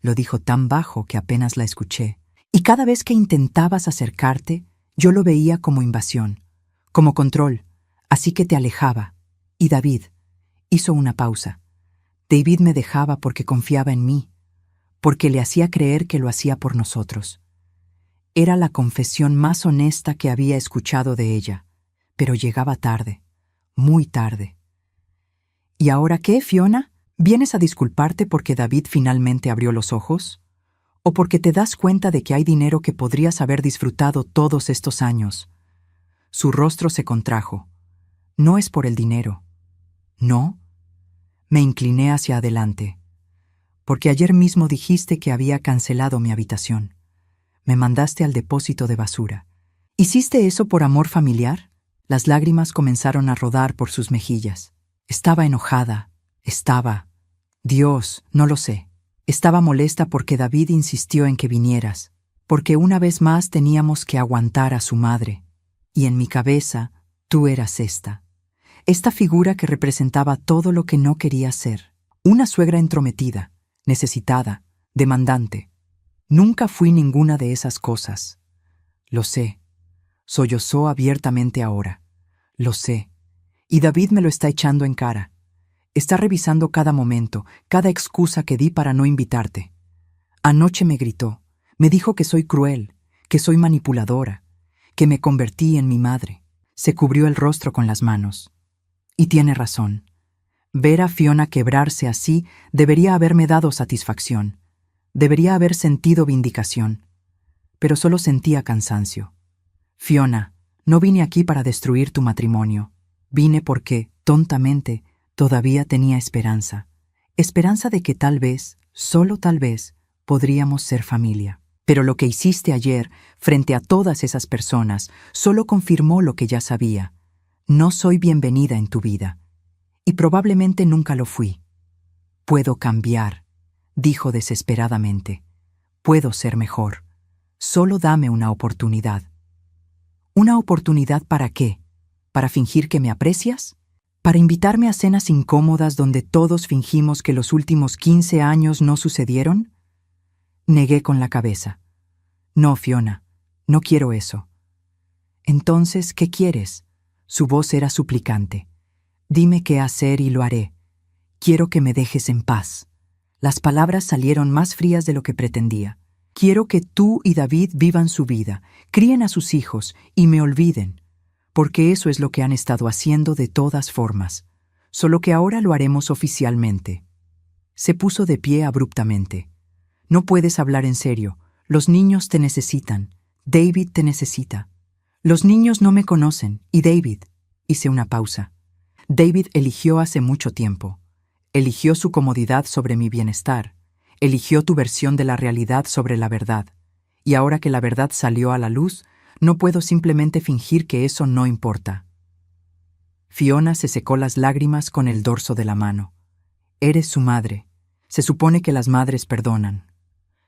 lo dijo tan bajo que apenas la escuché. Y cada vez que intentabas acercarte, yo lo veía como invasión, como control, así que te alejaba. Y David hizo una pausa. David me dejaba porque confiaba en mí, porque le hacía creer que lo hacía por nosotros. Era la confesión más honesta que había escuchado de ella, pero llegaba tarde, muy tarde. ¿Y ahora qué, Fiona? ¿Vienes a disculparte porque David finalmente abrió los ojos? ¿O porque te das cuenta de que hay dinero que podrías haber disfrutado todos estos años? Su rostro se contrajo. No es por el dinero. ¿No? Me incliné hacia adelante. Porque ayer mismo dijiste que había cancelado mi habitación. Me mandaste al depósito de basura. ¿Hiciste eso por amor familiar? Las lágrimas comenzaron a rodar por sus mejillas. Estaba enojada. Dios, no lo sé. Estaba molesta porque David insistió en que vinieras, porque una vez más teníamos que aguantar a su madre. Y en mi cabeza, tú eras esta figura que representaba todo lo que no quería ser. Una suegra entrometida, necesitada, demandante. Nunca fui ninguna de esas cosas. Lo sé. Sollozó abiertamente ahora. Lo sé. Y David me lo está echando en cara. Está revisando cada momento, cada excusa que di para no invitarte. Anoche me gritó. Me dijo que soy cruel, que soy manipuladora, que me convertí en mi madre. Se cubrió el rostro con las manos. Y tiene razón. Ver a Fiona quebrarse así debería haberme dado satisfacción. Debería haber sentido vindicación. Pero solo sentía cansancio. Fiona, no vine aquí para destruir tu matrimonio. Vine porque, tontamente, todavía tenía esperanza. Esperanza de que tal vez, solo tal vez, podríamos ser familia. Pero lo que hiciste ayer, frente a todas esas personas, solo confirmó lo que ya sabía. No soy bienvenida en tu vida. Y probablemente nunca lo fui. Puedo cambiar, dijo desesperadamente. Puedo ser mejor. Solo dame una oportunidad. ¿Una oportunidad para qué? ¿Para fingir que me aprecias? ¿Para invitarme a cenas incómodas donde todos fingimos que los últimos 15 años no sucedieron? Negué con la cabeza. No, Fiona, no quiero eso. Entonces, ¿qué quieres? Su voz era suplicante. Dime qué hacer y lo haré. Quiero que me dejes en paz. Las palabras salieron más frías de lo que pretendía. Quiero que tú y David vivan su vida, críen a sus hijos y me olviden, porque eso es lo que han estado haciendo de todas formas, solo que ahora lo haremos oficialmente. Se puso de pie abruptamente. No puedes hablar en serio. Los niños te necesitan. David te necesita. Los niños no me conocen, y David. Hice una pausa. David eligió hace mucho tiempo. Eligió su comodidad sobre mi bienestar. Eligió tu versión de la realidad sobre la verdad. Y ahora que la verdad salió a la luz, no puedo simplemente fingir que eso no importa. Fiona se secó las lágrimas con el dorso de la mano. Eres su madre. Se supone que las madres perdonan.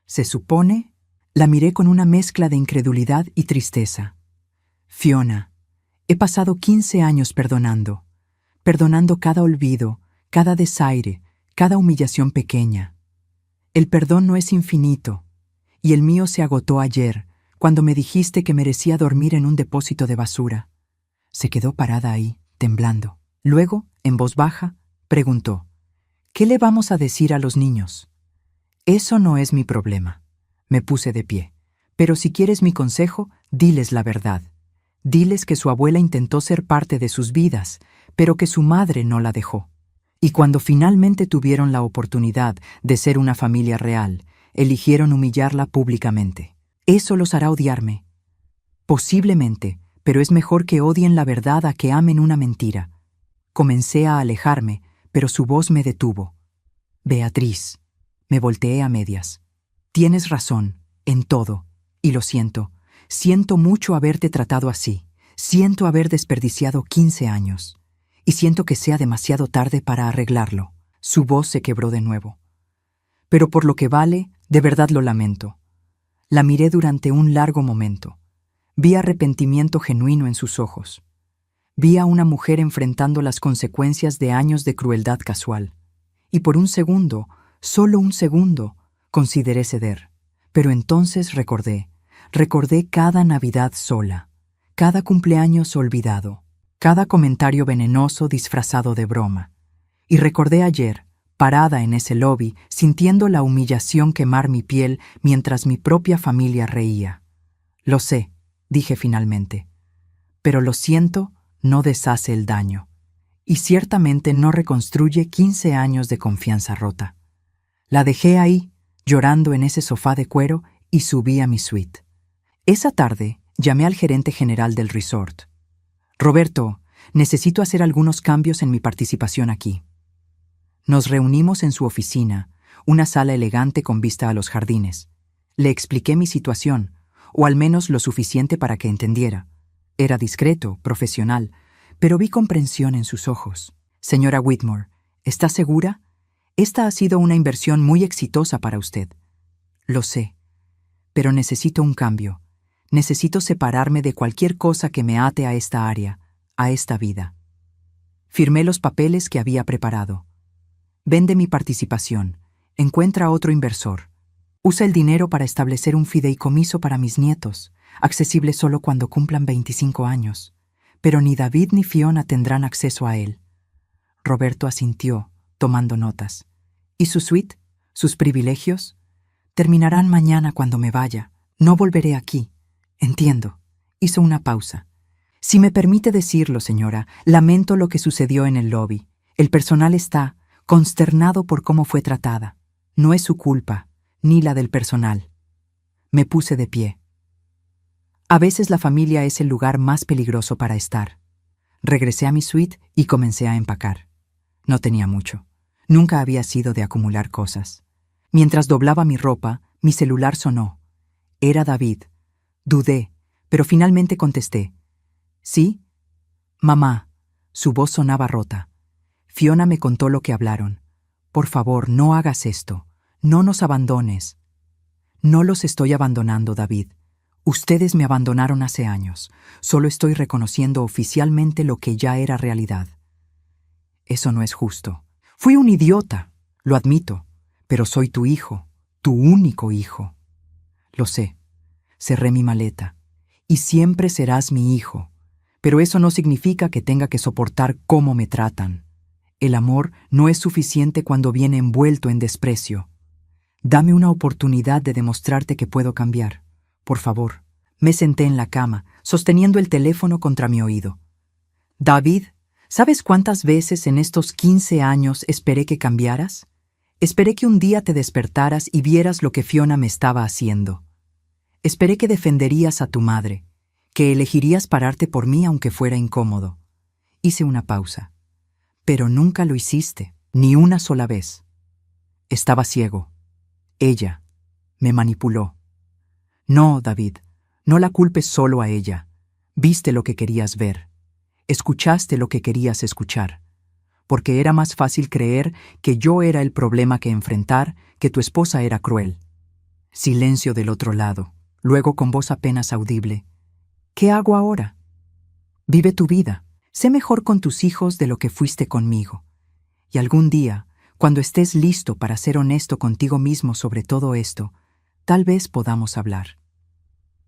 ¿Se supone? La miré con una mezcla de incredulidad y tristeza. Fiona, he pasado 15 años perdonando cada olvido, cada desaire, cada humillación pequeña. El perdón no es infinito, y el mío se agotó ayer, cuando me dijiste que merecía dormir en un depósito de basura. Se quedó parada ahí, temblando. Luego En voz baja, preguntó: ¿Qué le vamos a decir a los niños? Eso no es mi problema. Me puse de pie. Pero si quieres mi consejo, diles la verdad. Diles que su abuela intentó ser parte de sus vidas, pero que su madre no la dejó. Y cuando finalmente tuvieron la oportunidad de ser una familia real, eligieron humillarla públicamente. Eso los hará odiarme. Posiblemente, pero es mejor que odien la verdad a que amen una mentira. Comencé a alejarme, pero su voz me detuvo. Beatriz. Me volteé a medias. Tienes razón, en todo, y lo siento. Siento mucho haberte tratado así. Siento haber desperdiciado 15 años. Y siento que sea demasiado tarde para arreglarlo. Su voz se quebró de nuevo. Pero por lo que vale, de verdad lo lamento. La miré durante un largo momento. Vi arrepentimiento genuino en sus ojos. Vi a una mujer enfrentando las consecuencias de años de crueldad casual. Y por un segundo, solo un segundo, consideré ceder. Pero entonces recordé cada Navidad sola, cada cumpleaños olvidado, cada comentario venenoso disfrazado de broma. Y recordé ayer, parada en ese lobby, sintiendo la humillación quemar mi piel mientras mi propia familia reía. Lo sé, dije finalmente, pero lo siento no deshace el daño, y ciertamente no reconstruye 15 años de confianza rota. La dejé ahí, llorando en ese sofá de cuero, y subí a mi suite. Esa tarde llamé al gerente general del resort. Roberto, necesito hacer algunos cambios en mi participación aquí. Nos reunimos en su oficina, una sala elegante con vista a los jardines. Le expliqué mi situación, o al menos lo suficiente para que entendiera. Era discreto, profesional, pero vi comprensión en sus ojos. Señora Whitmore, ¿está segura? Esta ha sido una inversión muy exitosa para usted. Lo sé, pero necesito un cambio. Necesito separarme de cualquier cosa que me ate a esta área, a esta vida. Firmé los papeles que había preparado. Vende mi participación. Encuentra otro inversor. Usa el dinero para establecer un fideicomiso para mis nietos, accesible solo cuando cumplan 25 años. Pero ni David ni Fiona tendrán acceso a él. Roberto asintió, tomando notas. ¿Y su suite? ¿Sus privilegios? Terminarán mañana cuando me vaya. No volveré aquí. Entiendo. Hizo una pausa. Si me permite decirlo, señora, lamento lo que sucedió en el lobby. El personal está consternado por cómo fue tratada. No es su culpa, ni la del personal. Me puse de pie. A veces la familia es el lugar más peligroso para estar. Regresé a mi suite y comencé a empacar. No tenía mucho. Nunca había sido de acumular cosas. Mientras doblaba mi ropa, mi celular sonó. Era David. Dudé, pero finalmente contesté. ¿Sí? Mamá. Su voz sonaba rota. Fiona me contó lo que hablaron. Por favor, no hagas esto. No nos abandones. No los estoy abandonando, David. Ustedes me abandonaron hace años. Solo estoy reconociendo oficialmente lo que ya era realidad. Eso no es justo. Fui un idiota, lo admito, pero soy tu hijo, tu único hijo. Lo sé. Cerré mi maleta. Y siempre serás mi hijo. Pero eso no significa que tenga que soportar cómo me tratan. El amor no es suficiente cuando viene envuelto en desprecio. Dame una oportunidad de demostrarte que puedo cambiar. Por favor. Me senté en la cama, sosteniendo el teléfono contra mi oído. David, ¿sabes cuántas veces en estos 15 años esperé que cambiaras? Esperé que un día te despertaras y vieras lo que Fiona me estaba haciendo. Esperé que defenderías a tu madre, que elegirías pararte por mí aunque fuera incómodo. Hice una pausa. Pero nunca lo hiciste, ni una sola vez. Estaba ciego. Ella me manipuló. No, David, no la culpes solo a ella. Viste lo que querías ver. Escuchaste lo que querías escuchar. Porque era más fácil creer que yo era el problema que enfrentar, que tu esposa era cruel. Silencio del otro lado. Luego con voz apenas audible. ¿Qué hago ahora? Vive tu vida. Sé mejor con tus hijos de lo que fuiste conmigo. Y algún día, cuando estés listo para ser honesto contigo mismo sobre todo esto, tal vez podamos hablar.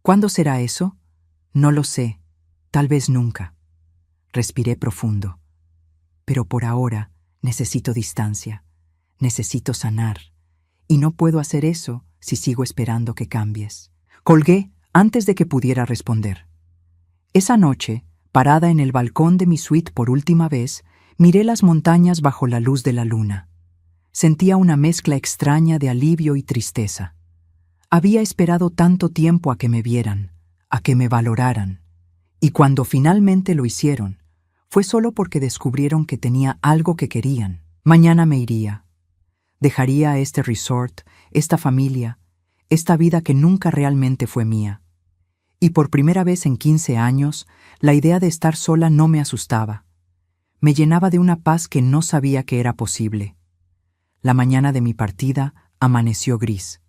¿Cuándo será eso? No lo sé. Tal vez nunca. Respiré profundo. pero por ahora necesito distancia, necesito sanar, y no puedo hacer eso si sigo esperando que cambies. Colgué antes de que pudiera responder. Esa noche, parada en el balcón de mi suite por última vez, miré las montañas bajo la luz de la luna. Sentía una mezcla extraña de alivio y tristeza. Había esperado tanto tiempo a que me vieran, a que me valoraran, y cuando finalmente lo hicieron, fue solo porque descubrieron que tenía algo que querían. Mañana me iría. Dejaría este resort, esta familia, esta vida que nunca realmente fue mía. Y por primera vez en 15 años, la idea de estar sola no me asustaba. Me llenaba de una paz que no sabía que era posible. La mañana de mi partida amaneció gris,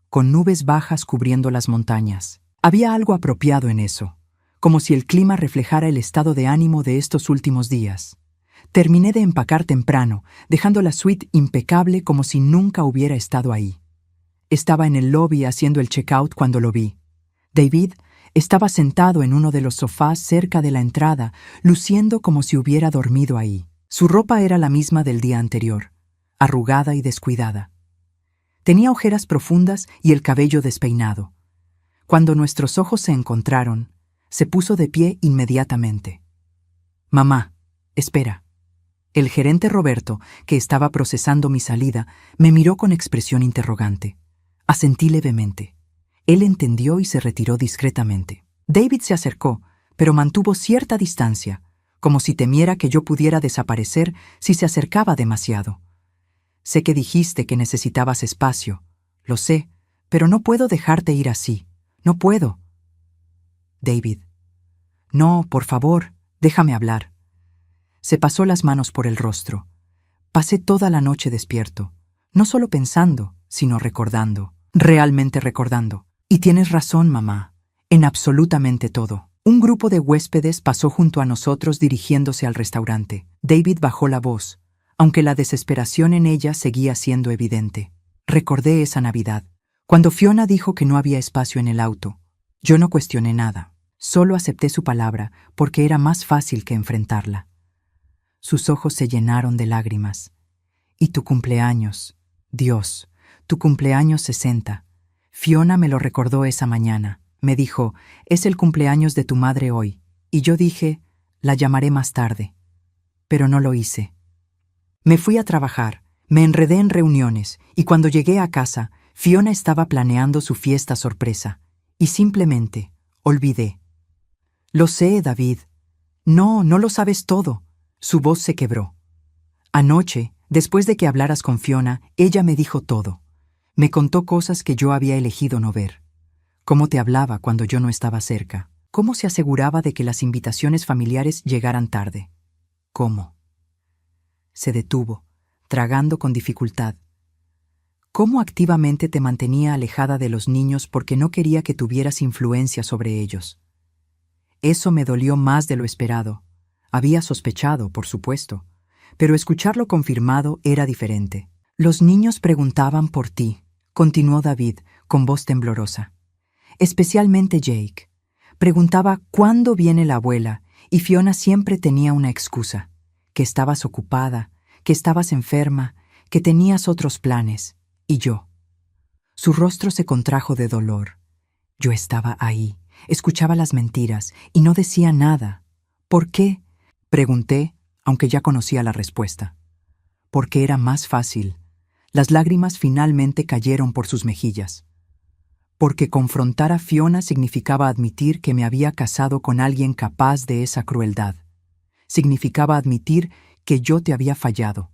con nubes bajas cubriendo las montañas. Había algo apropiado en eso, como si el clima reflejara el estado de ánimo de estos últimos días. Terminé de empacar temprano, dejando la suite impecable como si nunca hubiera estado ahí. Estaba en el lobby haciendo el checkout cuando lo vi. David estaba sentado en uno de los sofás cerca de la entrada, luciendo como si hubiera dormido ahí. Su ropa era la misma del día anterior, arrugada y descuidada. Tenía ojeras profundas y el cabello despeinado. Cuando nuestros ojos se encontraron, se puso de pie inmediatamente. «Mamá, espera». El gerente Roberto, que estaba procesando mi salida, me miró con expresión interrogante. Asentí levemente. Él entendió y se retiró discretamente. David se acercó, pero mantuvo cierta distancia, como si temiera que yo pudiera desaparecer si se acercaba demasiado. «Sé que dijiste que necesitabas espacio. Lo sé, pero no puedo dejarte ir así. No puedo». «David». «No, por favor, déjame hablar». Se pasó las manos por el rostro. Pasé toda la noche despierto, no solo pensando, sino recordando, realmente recordando. Y tienes razón, mamá, en absolutamente todo. Un grupo de huéspedes pasó junto a nosotros dirigiéndose al restaurante. David bajó la voz, aunque la desesperación en ella seguía siendo evidente. Recordé esa Navidad, cuando Fiona dijo que no había espacio en el auto. Yo no cuestioné nada, solo acepté su palabra porque era más fácil que enfrentarla. Sus ojos se llenaron de lágrimas. «Y tu cumpleaños, Dios, tu cumpleaños 60. Fiona me lo recordó esa mañana. Me dijo, es el cumpleaños de tu madre hoy. Y yo dije, la llamaré más tarde. Pero no lo hice. Me fui a trabajar, me enredé en reuniones, y cuando llegué a casa, Fiona estaba planeando su fiesta sorpresa. Y simplemente, olvidé. Lo sé, David. No, no lo sabes todo. Su voz se quebró. Anoche, después de que hablaras con Fiona, ella me dijo todo. Me contó cosas que yo había elegido no ver. Cómo te hablaba cuando yo no estaba cerca. Cómo se aseguraba de que las invitaciones familiares llegaran tarde. ¿Cómo? Se detuvo, tragando con dificultad. Cómo activamente te mantenía alejada de los niños porque no quería que tuvieras influencia sobre ellos. Eso me dolió más de lo esperado. Había sospechado, por supuesto, pero escucharlo confirmado era diferente. Los niños preguntaban por ti, continuó David, con voz temblorosa. Especialmente Jake. Preguntaba cuándo viene la abuela, y Fiona siempre tenía una excusa. Que estabas ocupada, que estabas enferma, que tenías otros planes. Y yo. Su rostro se contrajo de dolor. Yo estaba ahí, escuchaba las mentiras, y no decía nada. ¿Por qué? Pregunté, aunque ya conocía la respuesta. Porque era más fácil. Las lágrimas finalmente cayeron por sus mejillas. Porque confrontar a Fiona significaba admitir que me había casado con alguien capaz de esa crueldad. Significaba admitir que yo te había fallado.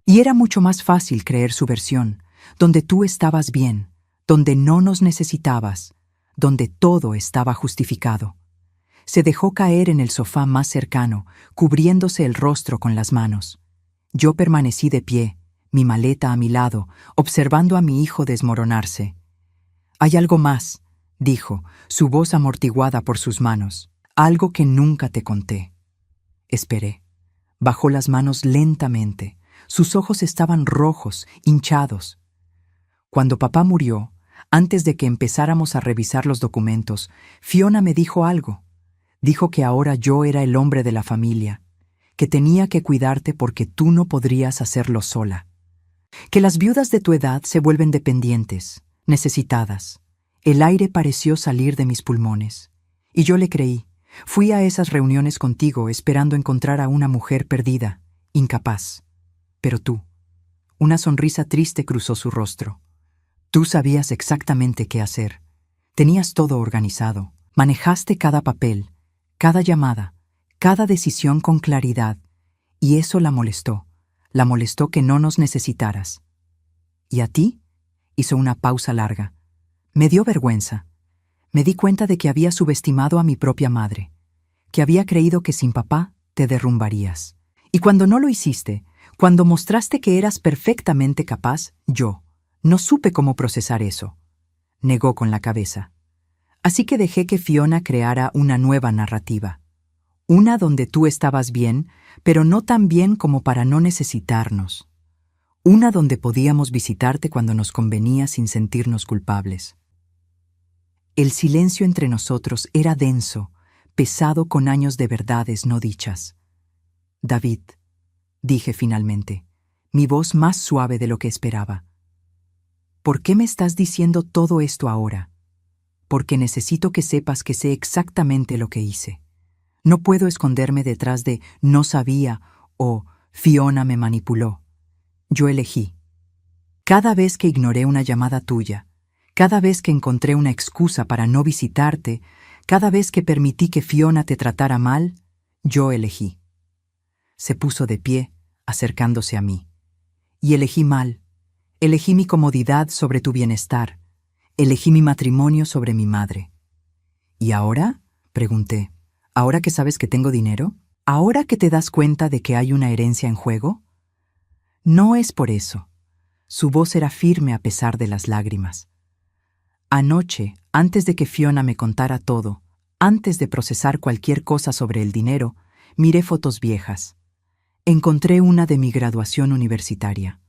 Y era mucho más fácil creer su versión, donde tú estabas bien, donde no nos necesitabas, donde todo estaba justificado. Se dejó caer en el sofá más cercano, cubriéndose el rostro con las manos. Yo permanecí de pie, mi maleta a mi lado, observando a mi hijo desmoronarse. «Hay algo más», dijo, su voz amortiguada por sus manos. «Algo que nunca te conté». Esperé. Bajó las manos lentamente. Sus ojos estaban rojos, hinchados. Cuando papá murió, antes de que empezáramos a revisar los documentos, Fiona me dijo algo. Dijo que ahora yo era el hombre de la familia, que tenía que cuidarte porque tú no podrías hacerlo sola. Que las viudas de tu edad se vuelven dependientes, necesitadas. El aire pareció salir de mis pulmones. Y yo le creí. Fui a esas reuniones contigo esperando encontrar a una mujer perdida, incapaz. Pero tú, una sonrisa triste cruzó su rostro. Tú sabías exactamente qué hacer. Tenías todo organizado. Manejaste cada papel, cada llamada, cada decisión con claridad. Y eso la molestó. La molestó que no nos necesitaras. ¿Y a ti? Hizo una pausa larga. Me dio vergüenza. Me di cuenta de que había subestimado a mi propia madre, que había creído que sin papá te derrumbarías. Y cuando no lo hiciste, cuando mostraste que eras perfectamente capaz, yo no supe cómo procesar eso. Negó con la cabeza. Así que dejé que Fiona creara una nueva narrativa. Una donde tú estabas bien, pero no tan bien como para no necesitarnos. Una donde podíamos visitarte cuando nos convenía sin sentirnos culpables. El silencio entre nosotros era denso, pesado con años de verdades no dichas. David, dije finalmente, mi voz más suave de lo que esperaba. ¿Por qué me estás diciendo todo esto ahora? Porque necesito que sepas que sé exactamente lo que hice. No puedo esconderme detrás de no sabía o Fiona me manipuló. Yo elegí. Cada vez que ignoré una llamada tuya, cada vez que encontré una excusa para no visitarte, cada vez que permití que Fiona te tratara mal, yo elegí. Se puso de pie, acercándose a mí. Y elegí mal. Elegí mi comodidad sobre tu bienestar. Elegí mi matrimonio sobre mi madre. ¿Y ahora? Pregunté. ¿Ahora que sabes que tengo dinero? ¿Ahora que te das cuenta de que hay una herencia en juego? No es por eso. Su voz era firme a pesar de las lágrimas. Anoche, antes de que Fiona me contara todo, antes de procesar cualquier cosa sobre el dinero, miré fotos viejas. Encontré una de mi graduación universitaria.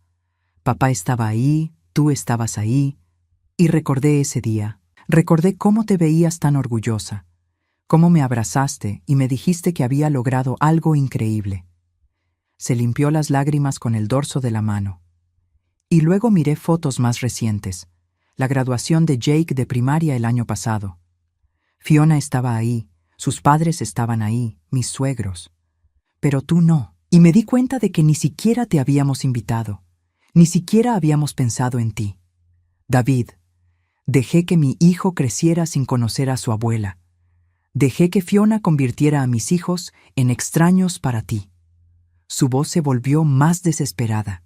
Papá estaba ahí, tú estabas ahí, y recordé ese día. Recordé cómo te veías tan orgullosa, cómo me abrazaste y me dijiste que había logrado algo increíble. Se limpió las lágrimas con el dorso de la mano. Y luego miré fotos más recientes. La graduación de Jake de primaria el año pasado. Fiona estaba ahí, sus padres estaban ahí, mis suegros. Pero tú no. Y me di cuenta de que ni siquiera te habíamos invitado. Ni siquiera habíamos pensado en ti. David, dejé que mi hijo creciera sin conocer a su abuela. Dejé que Fiona convirtiera a mis hijos en extraños para ti. Su voz se volvió más desesperada.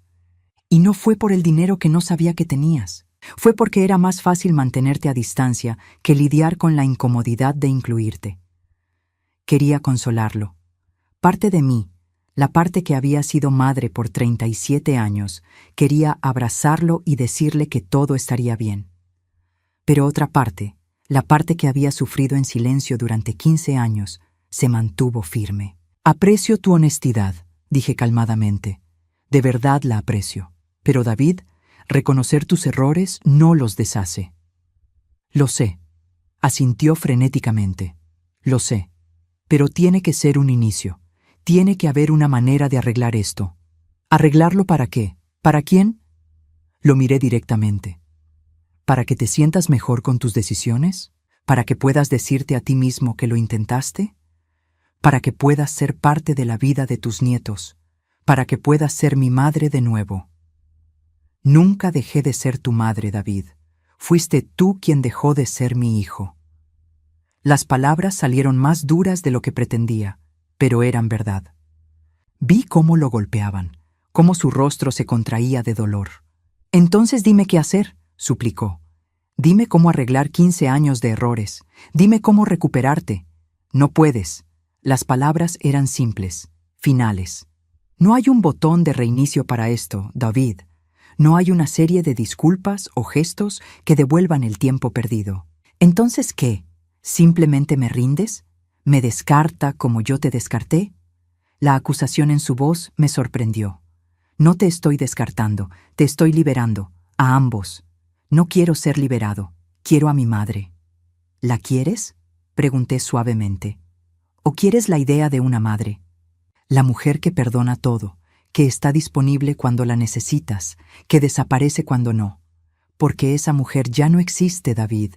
Y no fue por el dinero que no sabía que tenías. Fue porque era más fácil mantenerte a distancia que lidiar con la incomodidad de incluirte. Quería consolarlo. Parte de mí, la parte que había sido madre por 37 años, quería abrazarlo y decirle que todo estaría bien. Pero otra parte, la parte que había sufrido en silencio durante 15 años, se mantuvo firme. Aprecio tu honestidad, dije calmadamente. De verdad la aprecio. Pero David, reconocer tus errores no los deshace. Lo sé, asintió frenéticamente. Lo sé, pero tiene que ser un inicio. Tiene que haber una manera de arreglar esto. ¿Arreglarlo para qué? ¿Para quién? Lo miré directamente. ¿Para que te sientas mejor con tus decisiones? ¿Para que puedas decirte a ti mismo que lo intentaste? ¿Para que puedas ser parte de la vida de tus nietos? ¿Para que puedas ser mi madre de nuevo? Nunca dejé de ser tu madre, David. Fuiste tú quien dejó de ser mi hijo. Las palabras salieron más duras de lo que pretendía, pero eran verdad. Vi cómo lo golpeaban, cómo su rostro se contraía de dolor. Entonces dime qué hacer, suplicó. Dime cómo arreglar 15 años de errores. Dime cómo recuperarte. No puedes. Las palabras eran simples, finales. No hay un botón de reinicio para esto, David. No hay una serie de disculpas o gestos que devuelvan el tiempo perdido. ¿Entonces qué? ¿Simplemente me rindes? ¿Me descarta como yo te descarté? La acusación en su voz me sorprendió. No te estoy descartando, te estoy liberando, a ambos. No quiero ser liberado, quiero a mi madre. ¿La quieres?, pregunté suavemente. ¿O quieres la idea de una madre? La mujer que perdona todo, que está disponible cuando la necesitas, que desaparece cuando no. Porque esa mujer ya no existe, David.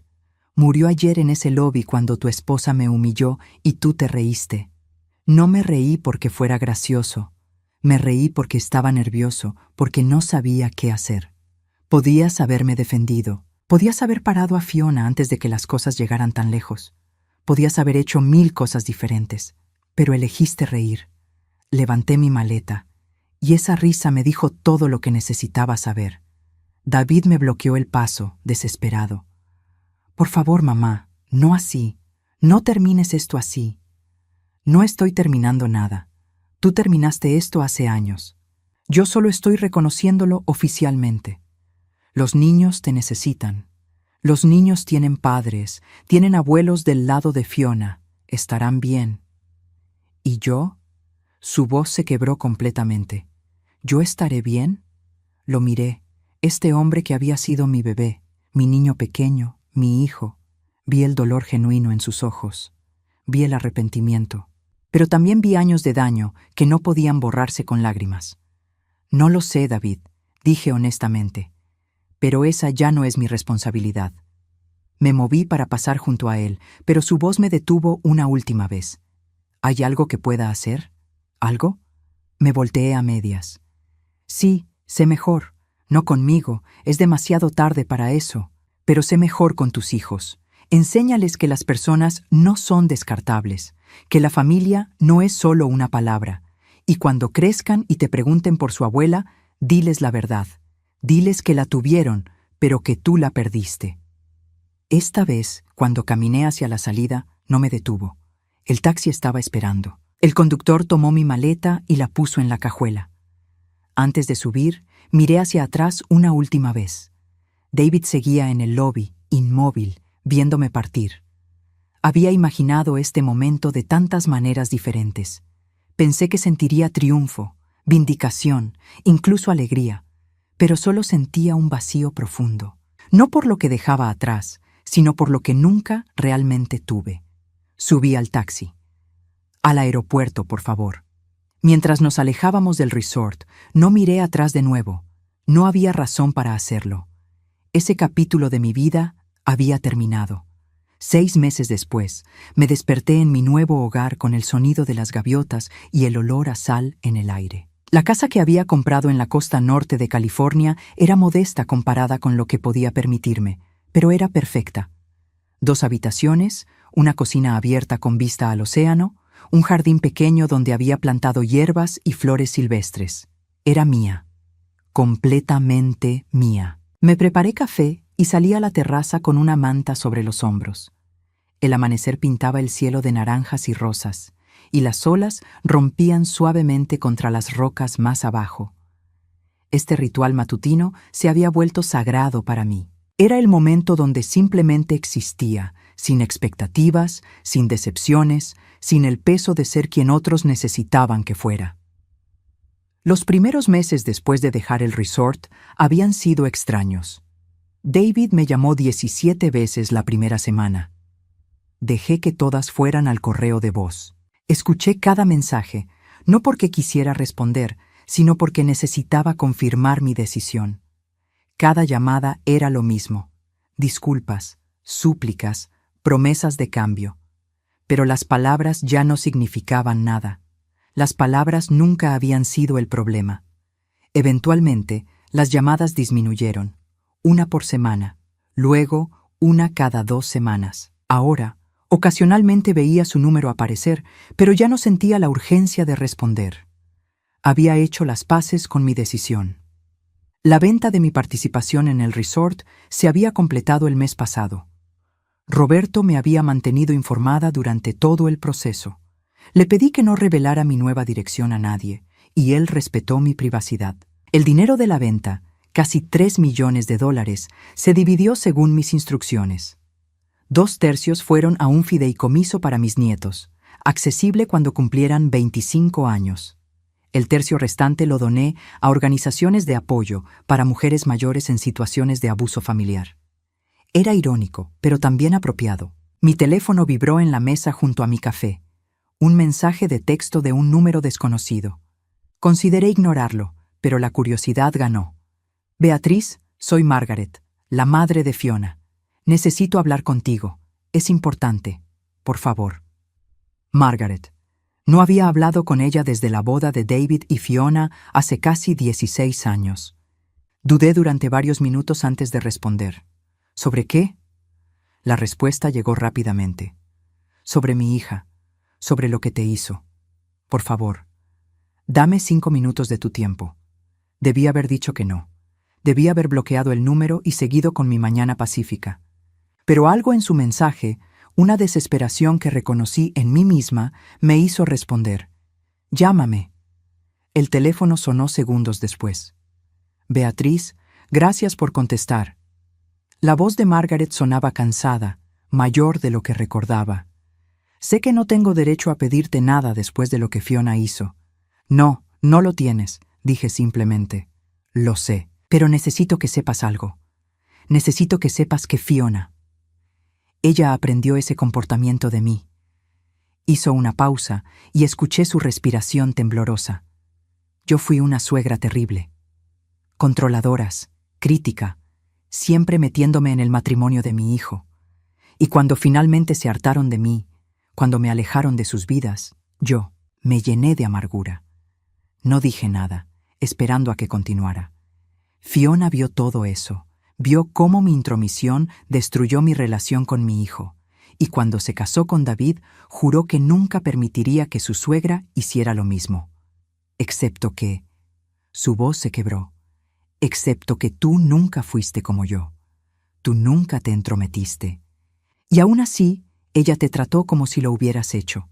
Murió ayer en ese lobby cuando tu esposa me humilló y tú te reíste. No me reí porque fuera gracioso. Me reí porque estaba nervioso, porque no sabía qué hacer. Podías haberme defendido. Podías haber parado a Fiona antes de que las cosas llegaran tan lejos. Podías haber hecho 1000 cosas diferentes. Pero elegiste reír. Levanté mi maleta, y esa risa me dijo todo lo que necesitaba saber. David me bloqueó el paso, desesperado. Por favor, mamá, no así. No termines esto así. No estoy terminando nada. Tú terminaste esto hace años. Yo solo estoy reconociéndolo oficialmente. Los niños te necesitan. Los niños tienen padres, tienen abuelos del lado de Fiona. Estarán bien. ¿Y yo? Su voz se quebró completamente. ¿Yo estaré bien? Lo miré. Este hombre que había sido mi bebé, mi niño pequeño, mi hijo. Vi el dolor genuino en sus ojos. Vi el arrepentimiento. Pero también vi años de daño que no podían borrarse con lágrimas. No lo sé, David, dije honestamente. Pero esa ya no es mi responsabilidad. Me moví para pasar junto a él, pero su voz me detuvo una última vez. ¿Hay algo que pueda hacer? ¿Algo? Me volteé a medias. Sí, sé mejor. No conmigo, es demasiado tarde para eso. Pero sé mejor con tus hijos. Enséñales que las personas no son descartables, que la familia no es solo una palabra. Y cuando crezcan y te pregunten por su abuela, diles la verdad. Diles que la tuvieron, pero que tú la perdiste. Esta vez, cuando caminé hacia la salida, no me detuvo. El taxi estaba esperando. El conductor tomó mi maleta y la puso en la cajuela. Antes de subir, miré hacia atrás una última vez. David seguía en el lobby, inmóvil, viéndome partir. Había imaginado este momento de tantas maneras diferentes. Pensé que sentiría triunfo, vindicación, incluso alegría, pero solo sentía un vacío profundo. No por lo que dejaba atrás, sino por lo que nunca realmente tuve. Subí al taxi. Al aeropuerto, por favor. Mientras nos alejábamos del resort, no miré atrás de nuevo. No había razón para hacerlo. Ese capítulo de mi vida había terminado. 6 meses después, me desperté en mi nuevo hogar con el sonido de las gaviotas y el olor a sal en el aire. La casa que había comprado en la costa norte de California era modesta comparada con lo que podía permitirme, pero era perfecta. 2 habitaciones, una cocina abierta con vista al océano, un jardín pequeño donde había plantado hierbas y flores silvestres. Era mía. Completamente mía. Me preparé café y salí a la terraza con una manta sobre los hombros. El amanecer pintaba el cielo de naranjas y rosas, y las olas rompían suavemente contra las rocas más abajo. Este ritual matutino se había vuelto sagrado para mí. Era el momento donde simplemente existía, sin expectativas, sin decepciones, sin el peso de ser quien otros necesitaban que fuera. Los primeros meses después de dejar el resort habían sido extraños. David me llamó 17 veces la primera semana. Dejé que todas fueran al correo de voz. Escuché cada mensaje, no porque quisiera responder, sino porque necesitaba confirmar mi decisión. Cada llamada era lo mismo: disculpas, súplicas, promesas de cambio. Pero las palabras ya no significaban nada. Las palabras nunca habían sido el problema. Eventualmente, las llamadas disminuyeron, 1 por semana, luego 1 cada 2 semanas. Ahora, ocasionalmente veía su número aparecer, pero ya no sentía la urgencia de responder. Había hecho las paces con mi decisión. La venta de mi participación en el resort se había completado el mes pasado. Roberto me había mantenido informada durante todo el proceso. Le pedí que no revelara mi nueva dirección a nadie, y él respetó mi privacidad. El dinero de la venta, casi $3 millones, se dividió según mis instrucciones. 2/3 fueron a un fideicomiso para mis nietos, accesible cuando cumplieran 25 años. El tercio restante lo doné a organizaciones de apoyo para mujeres mayores en situaciones de abuso familiar. Era irónico, pero también apropiado. Mi teléfono vibró en la mesa junto a mi café. Un mensaje de texto de un número desconocido. Consideré ignorarlo, pero la curiosidad ganó. Beatriz, soy Margaret, la madre de Fiona. Necesito hablar contigo. Es importante. Por favor. Margaret. No había hablado con ella desde la boda de David y Fiona hace casi 16 años. Dudé durante varios minutos antes de responder. ¿Sobre qué? La respuesta llegó rápidamente. Sobre mi hija, sobre lo que te hizo. Por favor, dame 5 minutos de tu tiempo. Debí haber dicho que no. Debí haber bloqueado el número y seguido con mi mañana pacífica. Pero algo en su mensaje, una desesperación que reconocí en mí misma, me hizo responder. Llámame. El teléfono sonó segundos después. Beatriz, gracias por contestar. La voz de Margaret sonaba cansada, mayor de lo que recordaba. Sé que no tengo derecho a pedirte nada después de lo que Fiona hizo. No, no lo tienes, dije simplemente. Lo sé, pero necesito que sepas algo. Necesito que sepas que Fiona. Ella aprendió ese comportamiento de mí. Hizo una pausa y escuché su respiración temblorosa. Yo fui una suegra terrible. Controladoras, crítica, siempre metiéndome en el matrimonio de mi hijo. Y cuando finalmente se hartaron de mí, cuando me alejaron de sus vidas, yo me llené de amargura. No dije nada, esperando a que continuara. Fiona vio todo eso, vio cómo mi intromisión destruyó mi relación con mi hijo, y cuando se casó con David, juró que nunca permitiría que su suegra hiciera lo mismo. Excepto que... Su voz se quebró. Excepto que tú nunca fuiste como yo. Tú nunca te entrometiste. Y aún así, ella te trató como si lo hubieras hecho.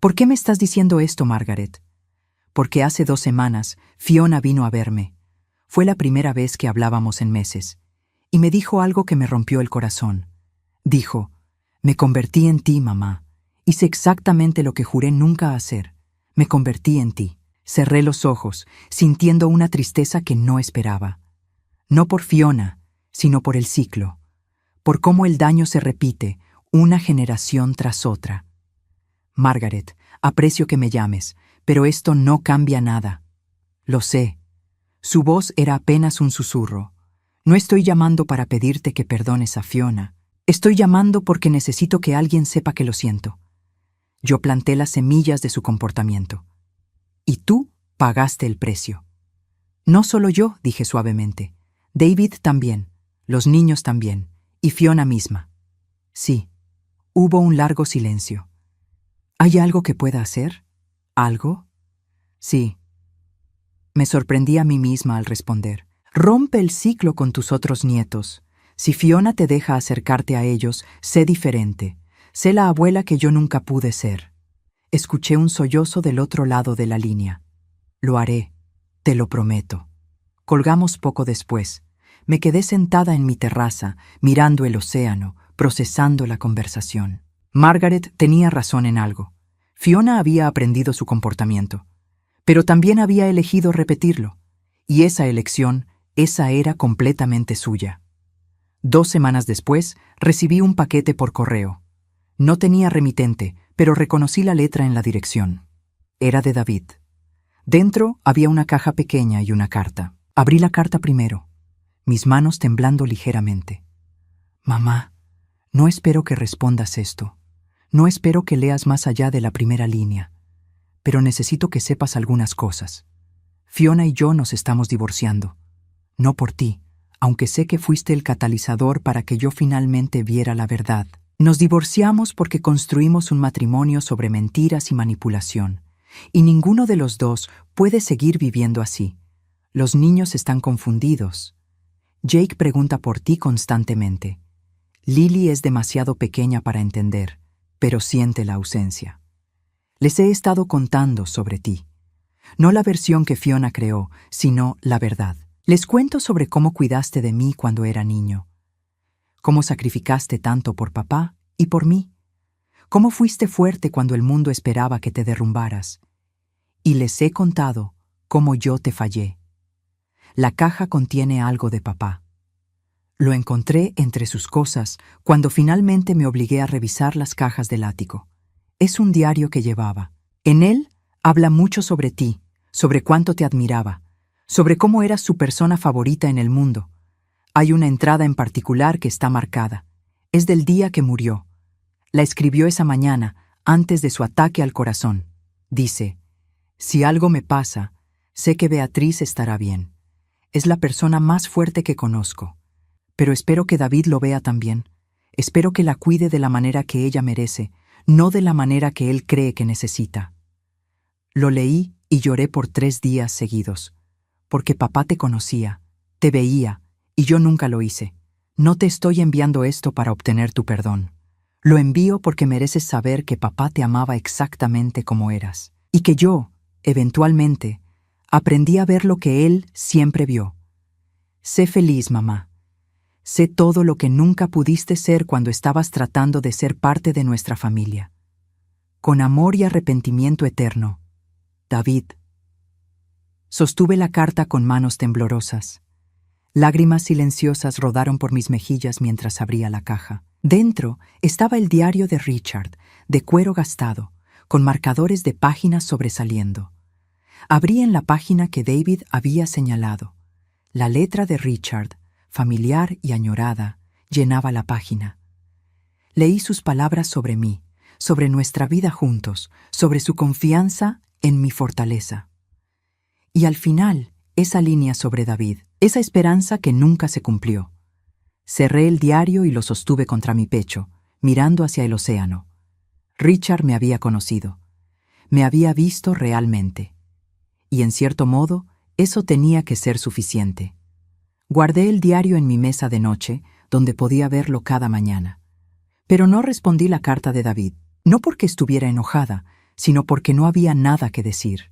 ¿Por qué me estás diciendo esto, Margaret? Porque hace 2 semanas Fiona vino a verme. Fue la primera vez que hablábamos en meses. Y me dijo algo que me rompió el corazón. Dijo, me convertí en ti, mamá. Hice exactamente lo que juré nunca hacer. Me convertí en ti. Cerré los ojos, sintiendo una tristeza que no esperaba. No por Fiona, sino por el ciclo. Por cómo el daño se repite, una generación tras otra. Margaret, aprecio que me llames, pero esto no cambia nada. Lo sé. Su voz era apenas un susurro. No estoy llamando para pedirte que perdones a Fiona. Estoy llamando porque necesito que alguien sepa que lo siento. Yo planté las semillas de su comportamiento. Y tú pagaste el precio. No solo yo, dije suavemente. David también, los niños también, y Fiona misma. Sí. Hubo un largo silencio. ¿Hay algo que pueda hacer? ¿Algo? Sí. Me sorprendí a mí misma al responder. Rompe el ciclo con tus otros nietos. Si Fiona te deja acercarte a ellos, sé diferente. Sé la abuela que yo nunca pude ser. Escuché un sollozo del otro lado de la línea. Lo haré, te lo prometo. Colgamos poco después. Me quedé sentada en mi terraza, mirando el océano, procesando la conversación. Margaret tenía razón en algo. Fiona había aprendido su comportamiento, pero también había elegido repetirlo, y esa elección, esa era completamente suya. 2 semanas después, recibí un paquete por correo. No tenía remitente, pero reconocí la letra en la dirección. Era de David. Dentro había una caja pequeña y una carta. Abrí la carta primero, mis manos temblando ligeramente. Mamá, no espero que respondas esto. No espero que leas más allá de la primera línea. Pero necesito que sepas algunas cosas. Fiona y yo nos estamos divorciando. No por ti, aunque sé que fuiste el catalizador para que yo finalmente viera la verdad. Nos divorciamos porque construimos un matrimonio sobre mentiras y manipulación. Y ninguno de los dos puede seguir viviendo así. Los niños están confundidos. Jake pregunta por ti constantemente. Lily es demasiado pequeña para entender, pero siente la ausencia. Les he estado contando sobre ti. No la versión que Fiona creó, sino la verdad. Les cuento sobre cómo cuidaste de mí cuando era niño. Cómo sacrificaste tanto por papá y por mí. Cómo fuiste fuerte cuando el mundo esperaba que te derrumbaras. Y les he contado cómo yo te fallé. La caja contiene algo de papá. Lo encontré entre sus cosas cuando finalmente me obligué a revisar las cajas del ático. Es un diario que llevaba. En él habla mucho sobre ti, sobre cuánto te admiraba, sobre cómo eras su persona favorita en el mundo. Hay una entrada en particular que está marcada. Es del día que murió. La escribió esa mañana, antes de su ataque al corazón. Dice: si algo me pasa, sé que Beatriz estará bien. Es la persona más fuerte que conozco. Pero espero que David lo vea también. Espero que la cuide de la manera que ella merece, no de la manera que él cree que necesita. Lo leí y lloré por 3 días seguidos. Porque papá te conocía, te veía, y yo nunca lo hice. No te estoy enviando esto para obtener tu perdón. Lo envío porque mereces saber que papá te amaba exactamente como eras. Y que yo, eventualmente, aprendí a ver lo que él siempre vio. Sé feliz, mamá. Sé todo lo que nunca pudiste ser cuando estabas tratando de ser parte de nuestra familia. Con amor y arrepentimiento eterno, David. Sostuve la carta con manos temblorosas. Lágrimas silenciosas rodaron por mis mejillas mientras abría la caja. Dentro estaba el diario de Richard, de cuero gastado, con marcadores de páginas sobresaliendo. Abrí en la página que David había señalado. La letra de Richard, familiar y añorada, llenaba la página. Leí sus palabras sobre mí, sobre nuestra vida juntos, sobre su confianza en mi fortaleza. Y al final, esa línea sobre David, esa esperanza que nunca se cumplió. Cerré el diario y lo sostuve contra mi pecho, mirando hacia el océano. Richard me había conocido. Me había visto realmente. Y en cierto modo, eso tenía que ser suficiente. Guardé el diario en mi mesa de noche, donde podía verlo cada mañana. Pero no respondí la carta de David, no porque estuviera enojada, sino porque no había nada que decir.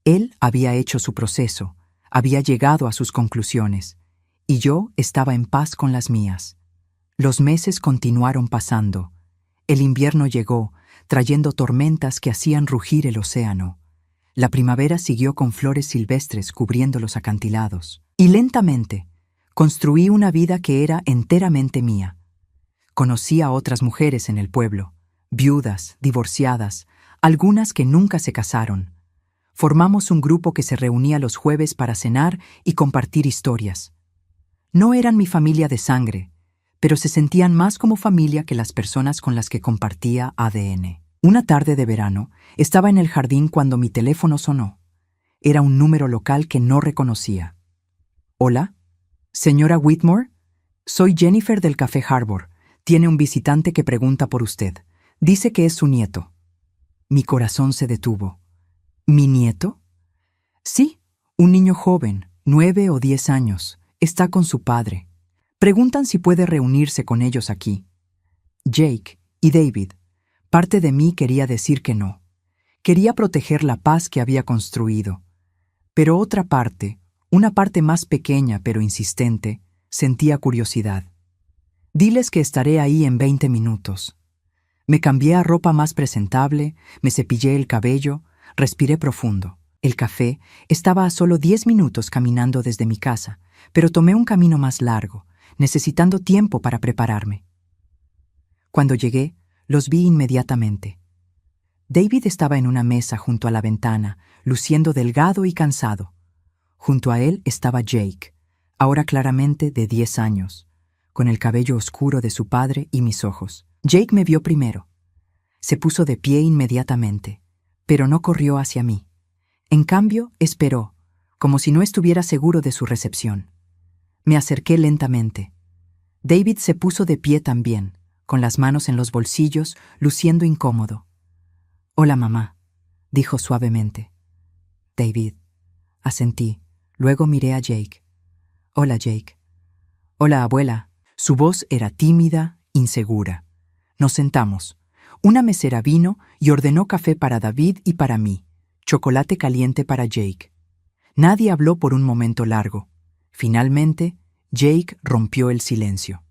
Él había hecho su proceso, había llegado a sus conclusiones, y yo estaba en paz con las mías. Los meses continuaron pasando. El invierno llegó, trayendo tormentas que hacían rugir el océano. La primavera siguió con flores silvestres cubriendo los acantilados. Y lentamente, construí una vida que era enteramente mía. Conocí a otras mujeres en el pueblo, viudas, divorciadas, algunas que nunca se casaron. Formamos un grupo que se reunía los jueves para cenar y compartir historias. No eran mi familia de sangre, pero se sentían más como familia que las personas con las que compartía ADN. Una tarde de verano, estaba en el jardín cuando mi teléfono sonó. Era un número local que no reconocía. «Hola, señora Whitmore, soy Jennifer del Café Harbor. Tiene un visitante que pregunta por usted. Dice que es su nieto». Mi corazón se detuvo. ¿Mi nieto? Sí, un niño joven, 9 o 10 años. Está con su padre. Preguntan si puede reunirse con ellos aquí. Jake y David. Parte de mí quería decir que no. Quería proteger la paz que había construido. Pero otra parte, una parte más pequeña pero insistente, sentía curiosidad. Diles que estaré ahí en 20 minutos. Me cambié a ropa más presentable, me cepillé el cabello, respiré profundo. El café estaba a solo 10 minutos caminando desde mi casa, pero tomé un camino más largo, necesitando tiempo para prepararme. Cuando llegué, los vi inmediatamente. David estaba en una mesa junto a la ventana, luciendo delgado y cansado. Junto a él estaba Jake, ahora claramente de 10 años, con el cabello oscuro de su padre y mis ojos. Jake me vio primero. Se puso de pie inmediatamente, pero no corrió hacia mí. En cambio, esperó, como si no estuviera seguro de su recepción. Me acerqué lentamente. David se puso de pie también, con las manos en los bolsillos, luciendo incómodo. «Hola, mamá», dijo suavemente. «David», asentí. Luego miré a Jake. «Hola, Jake». «Hola, abuela». Su voz era tímida, insegura. Nos sentamos. Una mesera vino y ordenó café para David y para mí, chocolate caliente para Jake. Nadie habló por un momento largo. Finalmente, Jake rompió el silencio.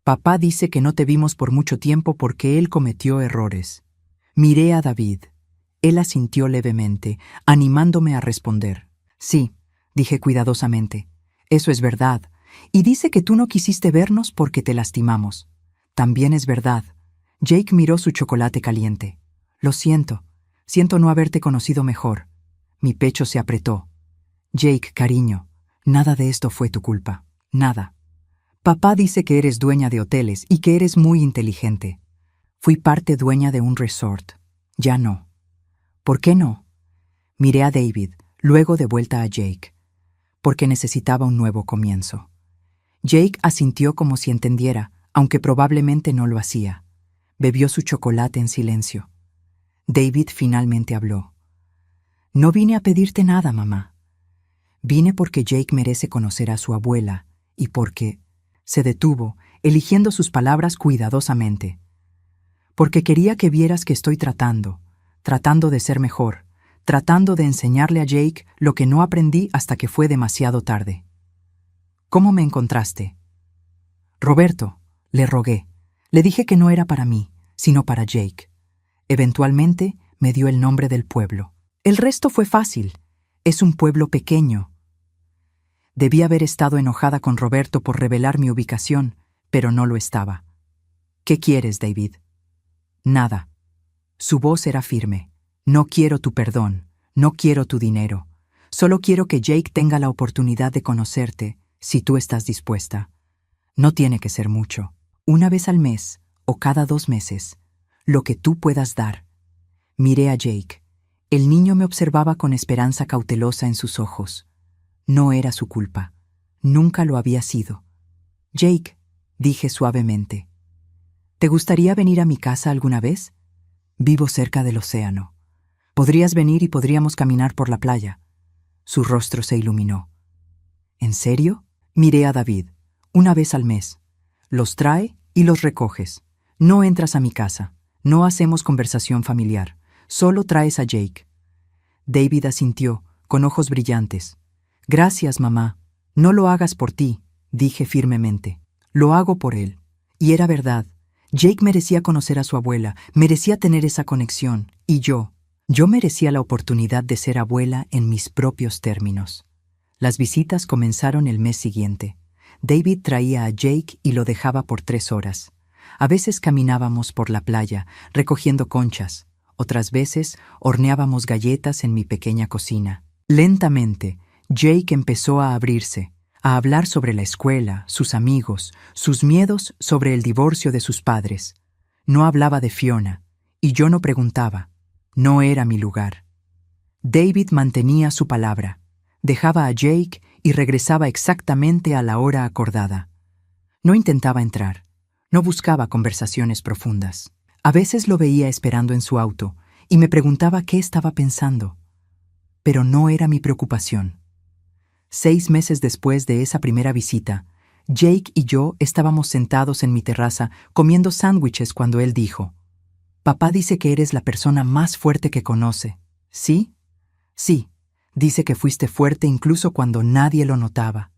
«Papá dice que no te vimos por mucho tiempo porque él cometió errores». Miré a David. Él asintió levemente, animándome a responder. «Sí», dije cuidadosamente, «eso es verdad. Y dice que tú no quisiste vernos porque te lastimamos. También es verdad. Jake miró su chocolate caliente. Lo siento. Siento no haberte conocido mejor. Mi pecho se apretó. Jake, cariño, nada de esto fue tu culpa. Nada. Papá dice que eres dueña de hoteles y que eres muy inteligente. Fui parte dueña de un resort. Ya no. ¿Por qué no? Miré a David, luego de vuelta a Jake. Porque necesitaba un nuevo comienzo. Jake asintió como si entendiera, aunque probablemente no lo hacía. Bebió su chocolate en silencio. David finalmente habló. No vine a pedirte nada, mamá. Vine porque Jake merece conocer a su abuela y porque... Se detuvo, eligiendo sus palabras cuidadosamente. Porque quería que vieras que estoy tratando de ser mejor, tratando de enseñarle a Jake lo que no aprendí hasta que fue demasiado tarde. ¿Cómo me encontraste? Roberto, le rogué. Le dije que no era para mí, sino para Jake. Eventualmente me dio el nombre del pueblo. El resto fue fácil. Es un pueblo pequeño. Debí haber estado enojada con Roberto por revelar mi ubicación, pero no lo estaba. ¿Qué quieres, David? Nada. Su voz era firme. No quiero tu perdón, no quiero tu dinero. Solo quiero que Jake tenga la oportunidad de conocerte, si tú estás dispuesta. No tiene que ser mucho. Una vez al mes, o cada 2 meses. Lo que tú puedas dar. Miré a Jake. El niño me observaba con esperanza cautelosa en sus ojos. No era su culpa. Nunca lo había sido. Jake, dije suavemente. ¿Te gustaría venir a mi casa alguna vez? Vivo cerca del océano. Podrías venir y podríamos caminar por la playa. Su rostro se iluminó. ¿En serio? Miré a David. Una vez al mes. Los trae y los recoges. No entras a mi casa. No hacemos conversación familiar. Solo traes a Jake. David asintió, con ojos brillantes. Gracias, mamá. No lo hagas por ti, dije firmemente. Lo hago por él. Y era verdad. Jake merecía conocer a su abuela, merecía tener esa conexión. Y yo merecía la oportunidad de ser abuela en mis propios términos. Las visitas comenzaron el mes siguiente. David traía a Jake y lo dejaba por 3 horas. A veces caminábamos por la playa, recogiendo conchas. Otras veces horneábamos galletas en mi pequeña cocina. Lentamente, Jake empezó a abrirse, a hablar sobre la escuela, sus amigos, sus miedos sobre el divorcio de sus padres. No hablaba de Fiona, y yo no preguntaba. No era mi lugar. David mantenía su palabra. Dejaba a Jake y regresaba exactamente a la hora acordada. No intentaba entrar. No buscaba conversaciones profundas. A veces lo veía esperando en su auto y me preguntaba qué estaba pensando. Pero no era mi preocupación. 6 meses después de esa primera visita, Jake y yo estábamos sentados en mi terraza comiendo sándwiches cuando él dijo: «Papá dice que eres la persona más fuerte que conoce. ¿Sí? Sí. Dice que fuiste fuerte incluso cuando nadie lo notaba.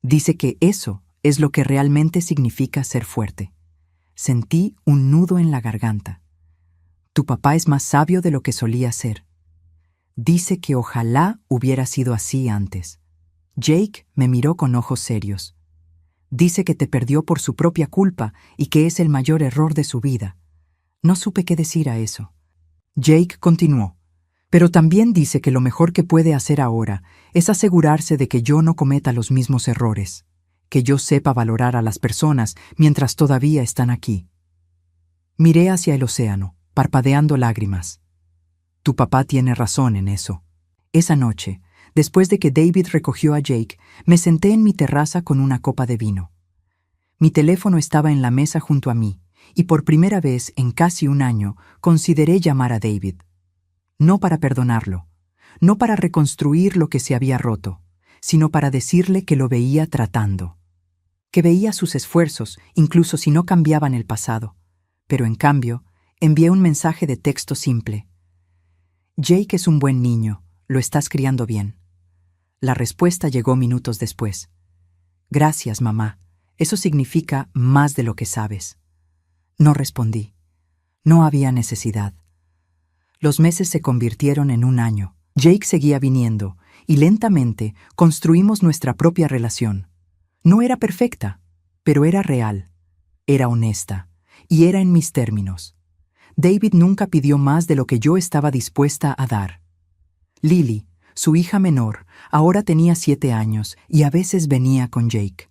Dice que eso es lo que realmente significa ser fuerte». Sentí un nudo en la garganta. Tu papá es más sabio de lo que solía ser. Dice que ojalá hubiera sido así antes. Jake me miró con ojos serios. Dice que te perdió por su propia culpa y que es el mayor error de su vida. No supe qué decir a eso. Jake continuó. Pero también dice que lo mejor que puede hacer ahora es asegurarse de que yo no cometa los mismos errores, que yo sepa valorar a las personas mientras todavía están aquí. Miré hacia el océano, parpadeando lágrimas. Tu papá tiene razón en eso. Esa noche, después de que David recogió a Jake, me senté en mi terraza con una copa de vino. Mi teléfono estaba en la mesa junto a mí, y por primera vez en casi un año consideré llamar a David. No para perdonarlo, no para reconstruir lo que se había roto, sino para decirle que lo veía tratando. Que veía sus esfuerzos, incluso si no cambiaban el pasado. Pero en cambio, envié un mensaje de texto simple. Jake es un buen niño, lo estás criando bien. La respuesta llegó minutos después. Gracias, mamá. Eso significa más de lo que sabes. No respondí. No había necesidad. Los meses se convirtieron en un año. Jake seguía viniendo, y lentamente construimos nuestra propia relación. No era perfecta, pero era real. Era honesta, y era en mis términos. David nunca pidió más de lo que yo estaba dispuesta a dar. Lily, su hija menor, ahora tenía 7 años y a veces venía con Jake.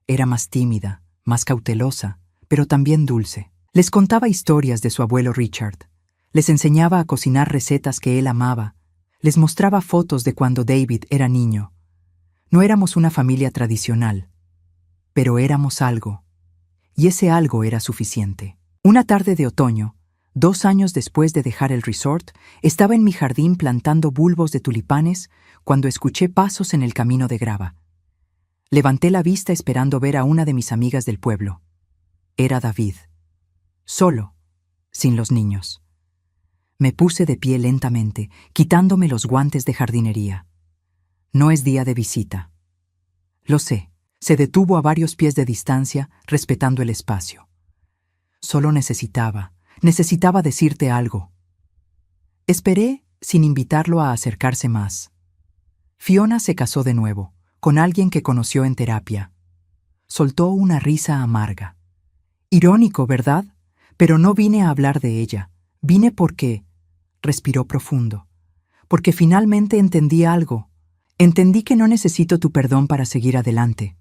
Era más tímida, más cautelosa, pero también dulce. Les contaba historias de su abuelo Richard. Les enseñaba a cocinar recetas que él amaba. Les mostraba fotos de cuando David era niño. No éramos una familia tradicional, pero éramos algo. Y ese algo era suficiente. Una tarde de otoño, 2 años después de dejar el resort, estaba en mi jardín plantando bulbos de tulipanes cuando escuché pasos en el camino de grava. Levanté la vista esperando ver a una de mis amigas del pueblo. Era David. Solo, sin los niños. Me puse de pie lentamente, quitándome los guantes de jardinería. No es día de visita. Lo sé, se detuvo a varios pies de distancia, respetando el espacio. Solo necesitaba decirte algo. Esperé sin invitarlo a acercarse más. Fiona se casó de nuevo, con alguien que conoció en terapia. Soltó una risa amarga. Irónico, ¿verdad? Pero no vine a hablar de ella. Vine porque... Respiró profundo. Porque finalmente entendí algo. Entendí que no necesito tu perdón para seguir adelante.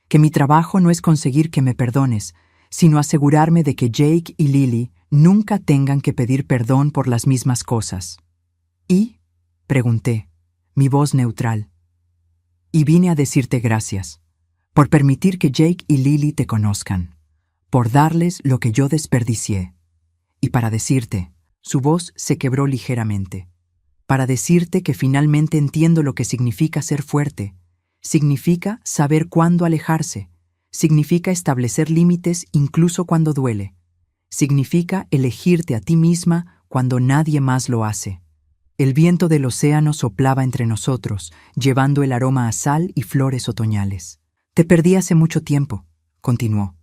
Que mi trabajo no es conseguir que me perdones, sino asegurarme de que Jake y Lily nunca tengan que pedir perdón por las mismas cosas. ¿Y? Pregunté, mi voz neutral. Y vine a decirte gracias, por permitir que Jake y Lily te conozcan, por darles lo que yo desperdicié. Y para decirte, su voz se quebró ligeramente, para decirte que finalmente entiendo lo que significa ser fuerte, significa saber cuándo alejarse, significa establecer límites incluso cuando duele, significa elegirte a ti misma cuando nadie más lo hace. El viento del océano soplaba entre nosotros, llevando el aroma a sal y flores otoñales. Te perdí hace mucho tiempo, continuó.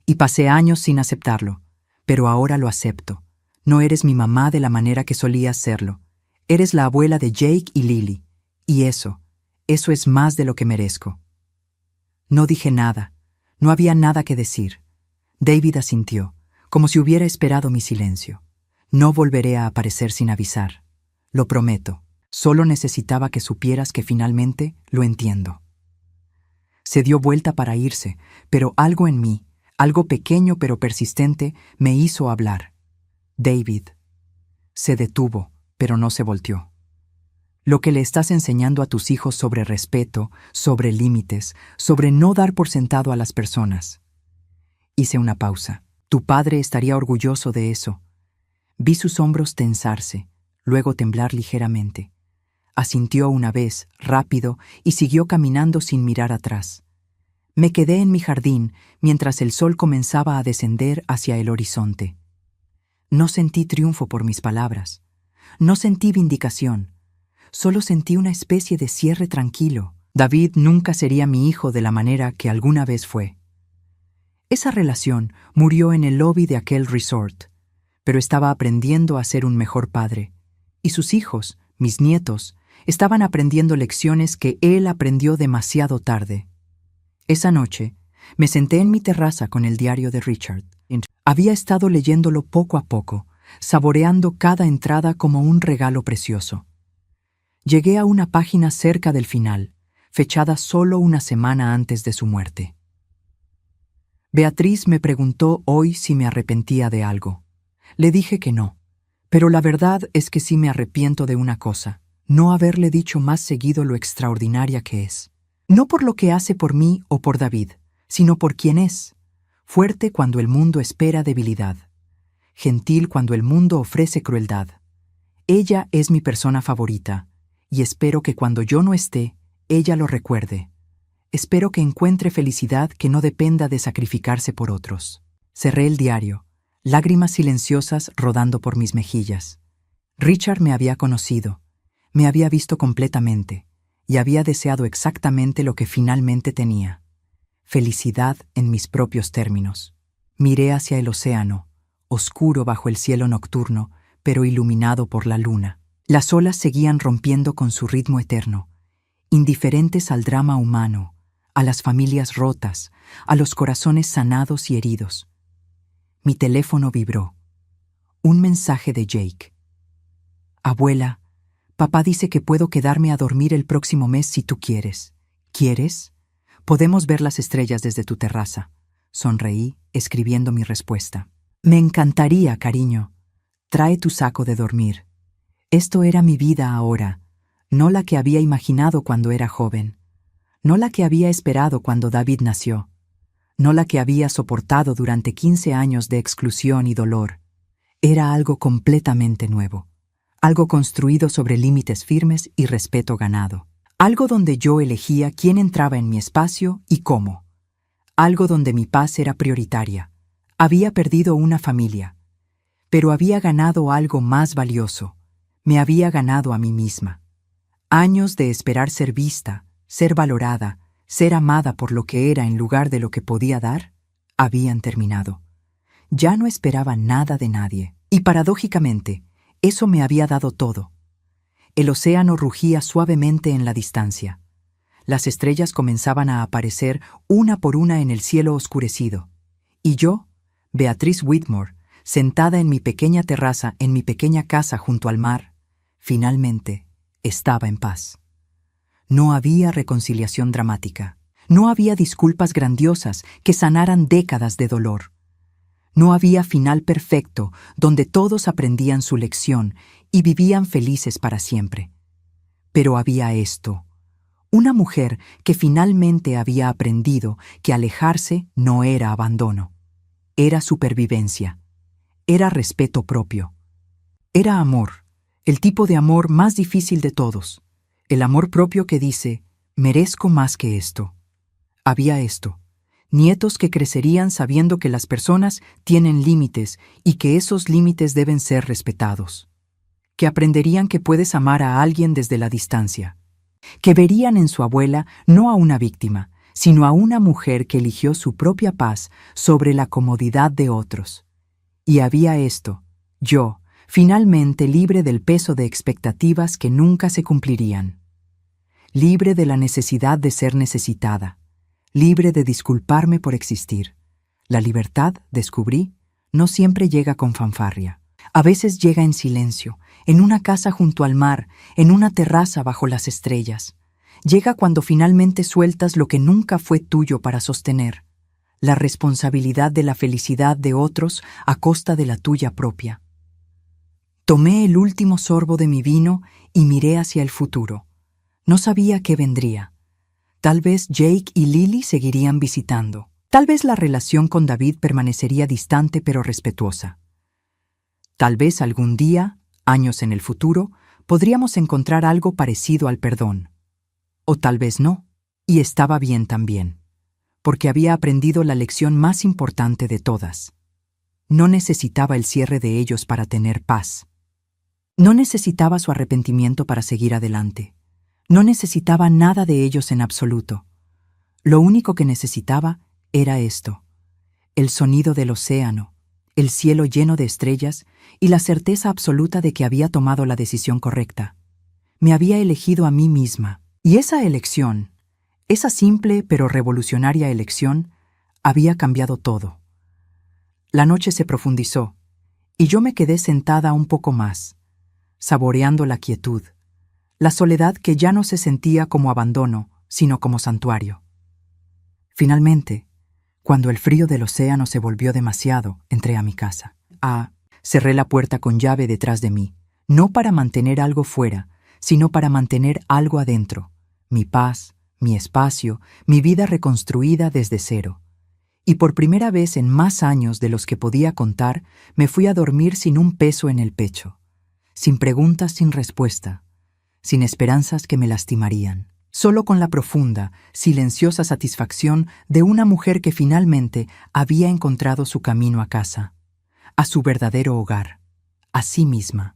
Y pasé años sin aceptarlo, pero ahora lo acepto. No eres mi mamá de la manera que solías serlo. Eres la abuela de Jake y Lily. Y eso es más de lo que merezco. No dije nada. No había nada que decir. David asintió, como si hubiera esperado mi silencio. No volveré a aparecer sin avisar. Lo prometo. Solo necesitaba que supieras que finalmente lo entiendo. Se dio vuelta para irse, pero algo en mí, algo pequeño pero persistente, me hizo hablar. David. Se detuvo, pero no se volteó. Lo que le estás enseñando a tus hijos sobre respeto, sobre límites, sobre no dar por sentado a las personas. Hice una pausa. Tu padre estaría orgulloso de eso. Vi sus hombros tensarse, luego temblar ligeramente. Asintió una vez, rápido, y siguió caminando sin mirar atrás. Me quedé en mi jardín mientras el sol comenzaba a descender hacia el horizonte. No sentí triunfo por mis palabras. No sentí vindicación. Solo sentí una especie de cierre tranquilo. David nunca sería mi hijo de la manera que alguna vez fue. Esa relación murió en el lobby de aquel resort, pero estaba aprendiendo a ser un mejor padre. Y sus hijos, mis nietos, estaban aprendiendo lecciones que él aprendió demasiado tarde. Esa noche, me senté en mi terraza con el diario de Richard. Había estado leyéndolo poco a poco, saboreando cada entrada como un regalo precioso. Llegué a una página cerca del final, fechada solo una semana antes de su muerte. Beatriz me preguntó hoy si me arrepentía de algo. Le dije que no, pero la verdad es que sí me arrepiento de una cosa, no haberle dicho más seguido lo extraordinaria que es. No por lo que hace por mí o por David, sino por quién es. Fuerte cuando el mundo espera debilidad. Gentil cuando el mundo ofrece crueldad. Ella es mi persona favorita, y espero que cuando yo no esté, ella lo recuerde. Espero que encuentre felicidad que no dependa de sacrificarse por otros. Cerré el diario, lágrimas silenciosas rodando por mis mejillas. Richard me había conocido, me había visto completamente, y había deseado exactamente lo que finalmente tenía. Felicidad en mis propios términos. Miré hacia el océano, oscuro bajo el cielo nocturno, pero iluminado por la luna. Las olas seguían rompiendo con su ritmo eterno, indiferentes al drama humano, a las familias rotas, a los corazones sanados y heridos. Mi teléfono vibró. Un mensaje de Jake. Abuela, papá dice que puedo quedarme a dormir el próximo mes si tú quieres. ¿Quieres? Podemos ver las estrellas desde tu terraza. Sonreí, escribiendo mi respuesta. Me encantaría, cariño. Trae tu saco de dormir. Esto era mi vida ahora, no la que había imaginado cuando era joven, no la que había esperado cuando David nació, no la que había soportado durante 15 años de exclusión y dolor. Era algo completamente nuevo, algo construido sobre límites firmes y respeto ganado, algo donde yo elegía quién entraba en mi espacio y cómo, algo donde mi paz era prioritaria. Había perdido una familia, pero había ganado algo más valioso. Me había ganado a mí misma. Años de esperar ser vista, ser valorada, ser amada por lo que era en lugar de lo que podía dar, habían terminado. Ya no esperaba nada de nadie. Y paradójicamente, eso me había dado todo. El océano rugía suavemente en la distancia. Las estrellas comenzaban a aparecer una por una en el cielo oscurecido. Y yo, Beatrice Whitmore, sentada en mi pequeña terraza en mi pequeña casa junto al mar, finalmente estaba en paz. No había reconciliación dramática. No había disculpas grandiosas que sanaran décadas de dolor. No había final perfecto donde todos aprendían su lección y vivían felices para siempre. Pero había esto. Una mujer que finalmente había aprendido que alejarse no era abandono. Era supervivencia. Era respeto propio. Era amor, el tipo de amor más difícil de todos. El amor propio que dice, merezco más que esto. Había esto. Nietos que crecerían sabiendo que las personas tienen límites y que esos límites deben ser respetados. Que aprenderían que puedes amar a alguien desde la distancia. Que verían en su abuela no a una víctima, sino a una mujer que eligió su propia paz sobre la comodidad de otros. Y había esto, yo, finalmente libre del peso de expectativas que nunca se cumplirían. Libre de la necesidad de ser necesitada. Libre de disculparme por existir. La libertad, descubrí, no siempre llega con fanfarria. A veces llega en silencio, en una casa junto al mar, en una terraza bajo las estrellas. Llega cuando finalmente sueltas lo que nunca fue tuyo para sostener, la responsabilidad de la felicidad de otros a costa de la tuya propia. Tomé el último sorbo de mi vino y miré hacia el futuro. No sabía qué vendría. Tal vez Jake y Lily seguirían visitando. Tal vez la relación con David permanecería distante pero respetuosa. Tal vez algún día, años en el futuro, podríamos encontrar algo parecido al perdón. O tal vez no, y estaba bien también, porque había aprendido la lección más importante de todas. No necesitaba el cierre de ellos para tener paz. No necesitaba su arrepentimiento para seguir adelante. No necesitaba nada de ellos en absoluto. Lo único que necesitaba era esto: el sonido del océano, el cielo lleno de estrellas y la certeza absoluta de que había tomado la decisión correcta. Me había elegido a mí misma. Y esa elección, esa simple pero revolucionaria elección, había cambiado todo. La noche se profundizó, y yo me quedé sentada un poco más, saboreando la quietud, la soledad que ya no se sentía como abandono, sino como santuario. Finalmente, cuando el frío del océano se volvió demasiado, entré a mi casa. Cerré la puerta con llave detrás de mí, no para mantener algo fuera, sino para mantener algo adentro, mi paz, mi espacio, mi vida reconstruida desde cero. Y por primera vez en más años de los que podía contar, me fui a dormir sin un peso en el pecho, sin preguntas sin respuesta, sin esperanzas que me lastimarían, solo con la profunda, silenciosa satisfacción de una mujer que finalmente había encontrado su camino a casa, a su verdadero hogar, a sí misma.